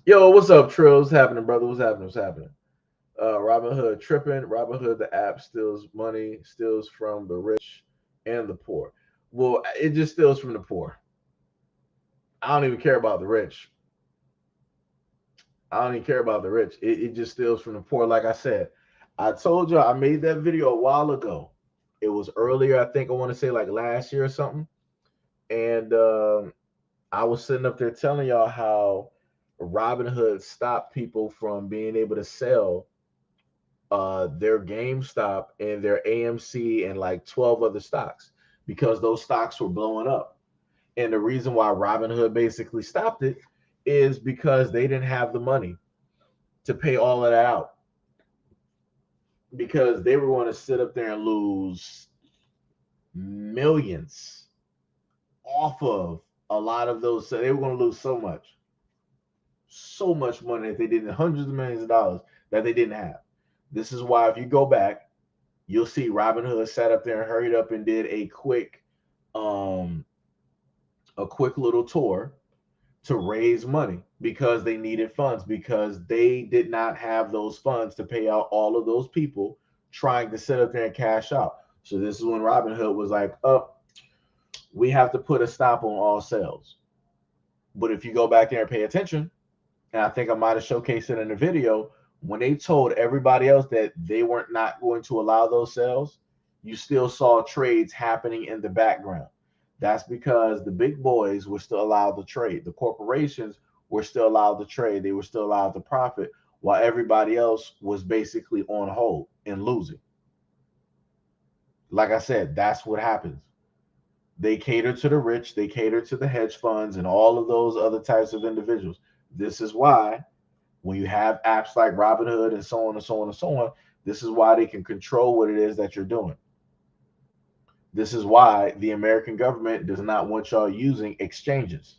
yo, what's up, Trill? What's happening, brother? What's happening? What's happening? Robinhood tripping. Robinhood, the app steals money, steals from the rich and the poor. Well, it just steals from the poor. I don't even care about the rich. I don't even care about the rich. It just steals from the poor. Like I said, I told you I made that video a while ago. It was earlier, I think I want to say like last year or something. And I was sitting up there telling y'all how Robinhood stopped people from being able to sell their GameStop and their AMC and like 12 other stocks because those stocks were blowing up. And the reason why Robinhood basically stopped it is because they didn't have the money to pay all of that out because they were going to sit up there and lose millions off of a lot of those. So they were going to lose so much money that they didn't, hundreds of millions of dollars that they didn't have. This is why if you go back, you'll see Robinhood sat up there and hurried up and did um a quick little tour to raise money because they needed funds because they did not have those funds to pay out all of those people trying to sit up there and cash out. So this is when Robinhood was like, "Oh, we have to put a stop on all sales." But if you go back there and pay attention, and I think I might have showcased it in the video, when they told everybody else that they weren't not going to allow those sales, you still saw trades happening in the background. That's because the big boys were still allowed to trade. The corporations were still allowed to trade. They were still allowed to profit while everybody else was basically on hold and losing. Like I said, that's what happens. They cater to the rich, they cater to the hedge funds and all of those other types of individuals. This is why when you have apps like Robinhood and so on and so on and so on, this is why they can control what it is that you're doing. This is why the American government does not want y'all using exchanges.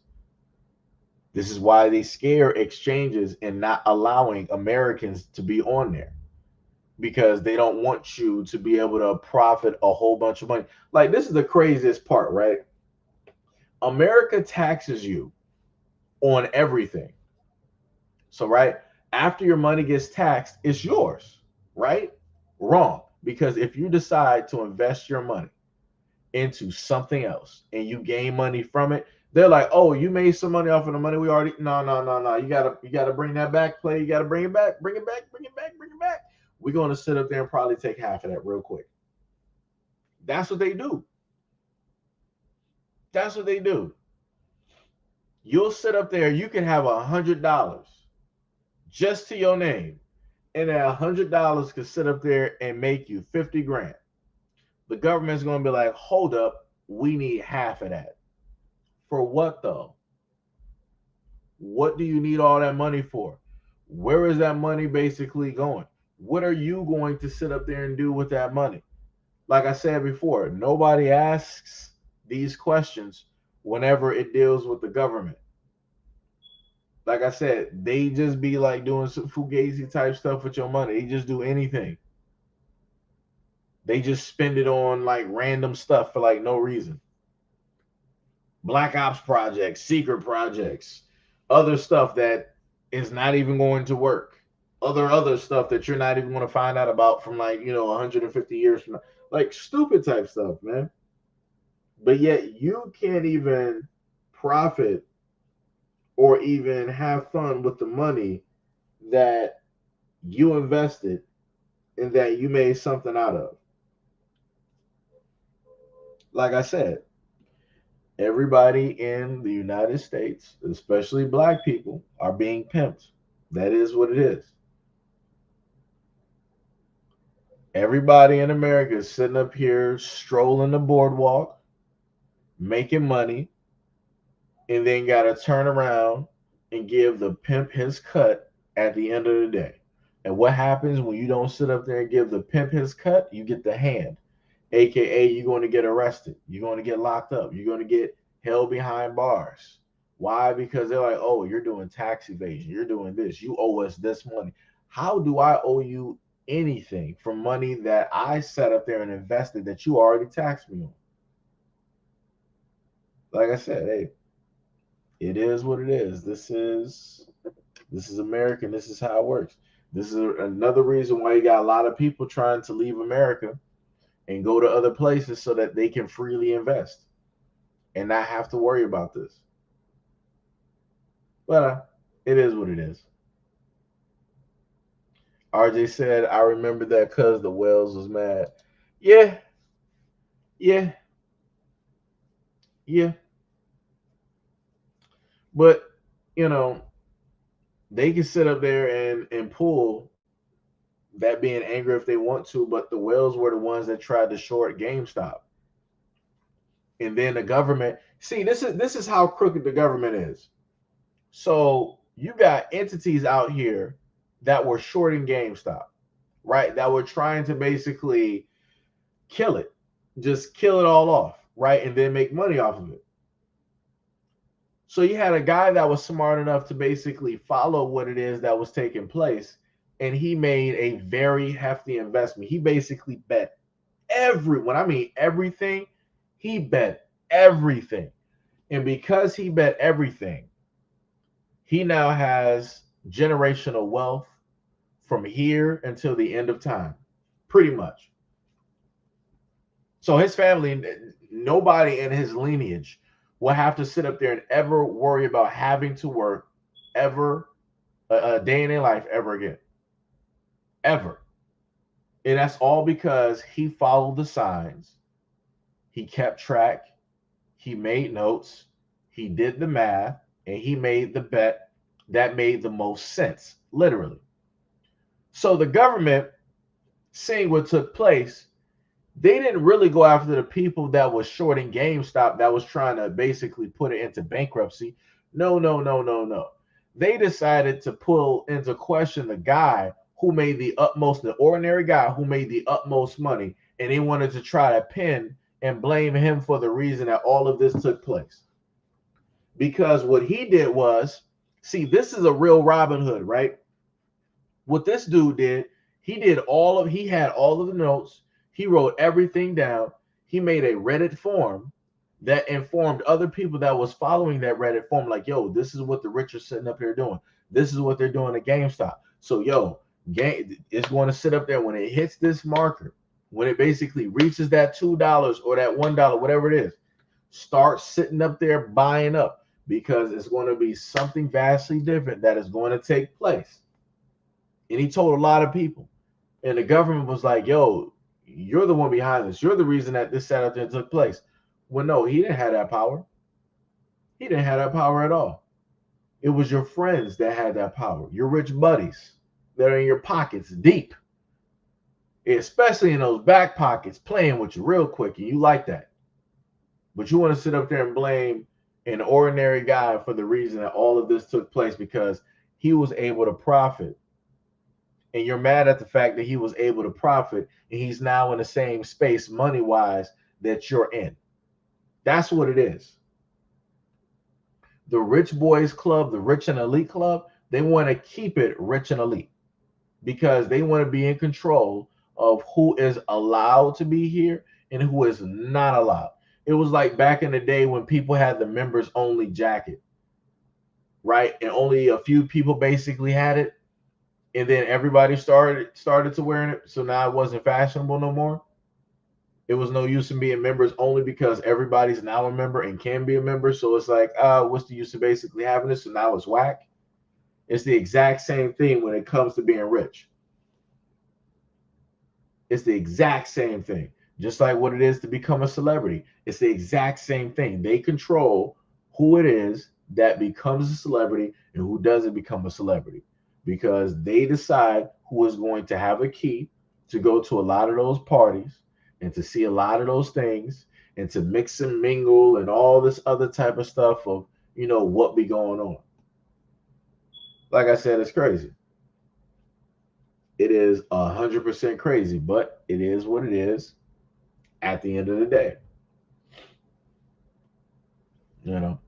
This is why they scare exchanges and not allowing Americans to be on there, because they don't want you to be able to profit a whole bunch of money. Like, this is the craziest part, right? America taxes you on everything. So, right after your money gets taxed, it's yours, right? Wrong. Because if you decide to invest your money into something else and you gain money from it, they're like, oh, you made some money off of the money we already. No, no, no, no. You gotta bring that back, play. You gotta bring it back, bring it back, bring it back, bring it back. We're gonna sit up there and probably take half of that real quick. That's what they do. That's what they do. You'll sit up there, you can have $100 just to your name, and that $100 could sit up there and make you 50 grand. The government's gonna be like, hold up, we need half of that. For what though? What do you need all that money for? Where is that money basically going? What are you going to sit up there and do with that money? Like I said before, nobody asks these questions whenever it deals with the government. Like I said, they just be like doing some fugazi type stuff with your money. They just do anything. They just spend it on like random stuff for like no reason. Black Ops projects, secret projects, other stuff that is not even going to work. Other stuff that you're not even going to find out about from like, 150 years from now. Like stupid type stuff, man. But yet you can't even profit or even have fun with the money that you invested and that you made something out of. Like I said, everybody in the United States, especially black people, are being pimped. That is what it is. Everybody in America is sitting up here strolling the boardwalk, making money, and then got to turn around and give the pimp his cut at the end of the day. And what happens when you don't sit up there and give the pimp his cut? You get the hand, aka you're going to get arrested, you're going to get locked up, you're going to get held behind bars. Why? Because they're like, oh, you're doing tax evasion, you're doing this, you owe us this money. How do I owe you anything for money that I set up there and invested that you already taxed me on? Like I said, hey, it is what it is. This is American. This is how it works. This is another reason why you got a lot of people trying to leave America and go to other places so that they can freely invest and not have to worry about this. But it is what it is. RJ said, I remember that because the Wells was mad. Yeah, yeah, yeah. But, you know, they can sit up there and pull that being angry if they want to, but the Wells were the ones that tried to short GameStop. And then the government, see, this is how crooked the government is. So you got entities out here that were shorting GameStop, right? That were trying to basically kill it, just kill it all off, right? And then make money off of it. So you had a guy that was smart enough to basically follow what it is that was taking place, and he made a very hefty investment. He basically bet when I mean everything, he bet everything. And because he bet everything, he now has generational wealth from here until the end of time, pretty much. So his family, nobody in his lineage will have to sit up there and ever worry about having to work ever a day in their life ever again. Ever. And that's all because he followed the signs. He kept track. He made notes. He did the math. And he made the bet that made the most sense, literally. So the government, seeing what took place, They didn't really go after the people that was shorting GameStop that was trying to basically put it into bankruptcy. No, no, no, no, no. They decided to pull into question the guy who made the utmost, the ordinary guy who made the utmost money, and they wanted to try to pin and blame him for the reason that all of this took place. Because what he did was, see, this is a real Robin Hood, right? What this dude did, he had all of the notes. He wrote everything down. He made a Reddit forum that informed other people that was following that Reddit forum, like, yo, this is what the rich are sitting up here doing. This is what they're doing at GameStop. So, yo, it's going to sit up there when it hits this marker, when it basically reaches that $2 or that $1, whatever it is, start sitting up there buying up, because it's going to be something vastly different that is going to take place. And he told a lot of people. And the government was like, yo, you're the one behind this. You're the reason that this sat out there took place. Well, no, he didn't have that power. He didn't have that power at all. It was your friends that had that power, your rich buddies that are in your pockets deep, especially in those back pockets, playing with you real quick. And you like that. But you want to sit up there and blame an ordinary guy for the reason that all of this took place because he was able to profit. And you're mad at the fact that he was able to profit and he's now in the same space money wise that you're in. That's what it is. The rich boys club, the rich and elite club, they want to keep it rich and elite because they want to be in control of who is allowed to be here and who is not allowed. It was like back in the day when people had the members only jacket, right? And only a few people basically had it. And then everybody started to wearing it. So now it wasn't fashionable no more. It was no use in being members only because everybody's now a member and can be a member. So it's like, what's the use of basically having this? So now it's whack. It's the exact same thing when it comes to being rich. It's the exact same thing. Just like what it is to become a celebrity. It's the exact same thing. They control who it is that becomes a celebrity and who doesn't become a celebrity, because they decide who is going to have a key to go to a lot of those parties and to see a lot of those things and to mix and mingle and all this other type of stuff of, what be going on. Like I said, it's crazy. It is 100% crazy, but it is what it is at the end of the day. You know.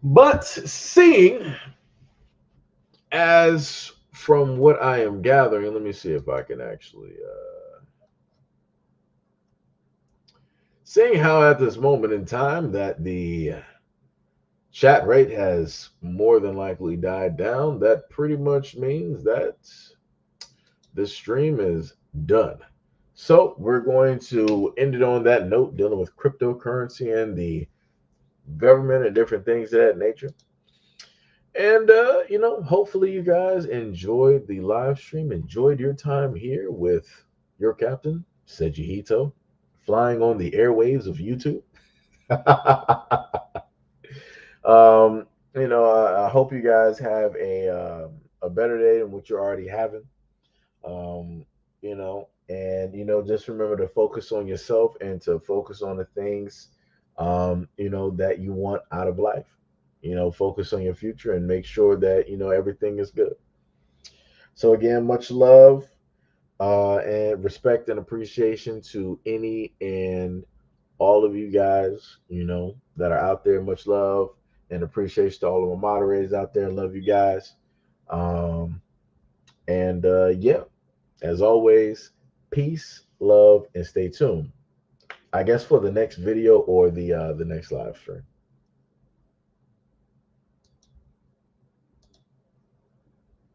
But seeing as from what I am gathering, let me see if I can actually seeing how at this moment in time that the chat rate has more than likely died down, that pretty much means that this stream is done. So we're going to end it on that note, dealing with cryptocurrency and the government and different things of that nature. And hopefully you guys enjoyed the live stream, enjoyed your time here with your captain, SEIJIHITO, flying on the airwaves of YouTube. I hope you guys have a better day than what you're already having. And just remember to focus on yourself and to focus on the things, that you want out of life. Focus on your future and make sure that everything is good. So again, much love and respect and appreciation to any and all of you guys, that are out there. Much love and appreciation to all of my moderators out there. Love you guys. Yeah, as always, peace, love, and stay tuned, I guess, for the next video or the next live stream.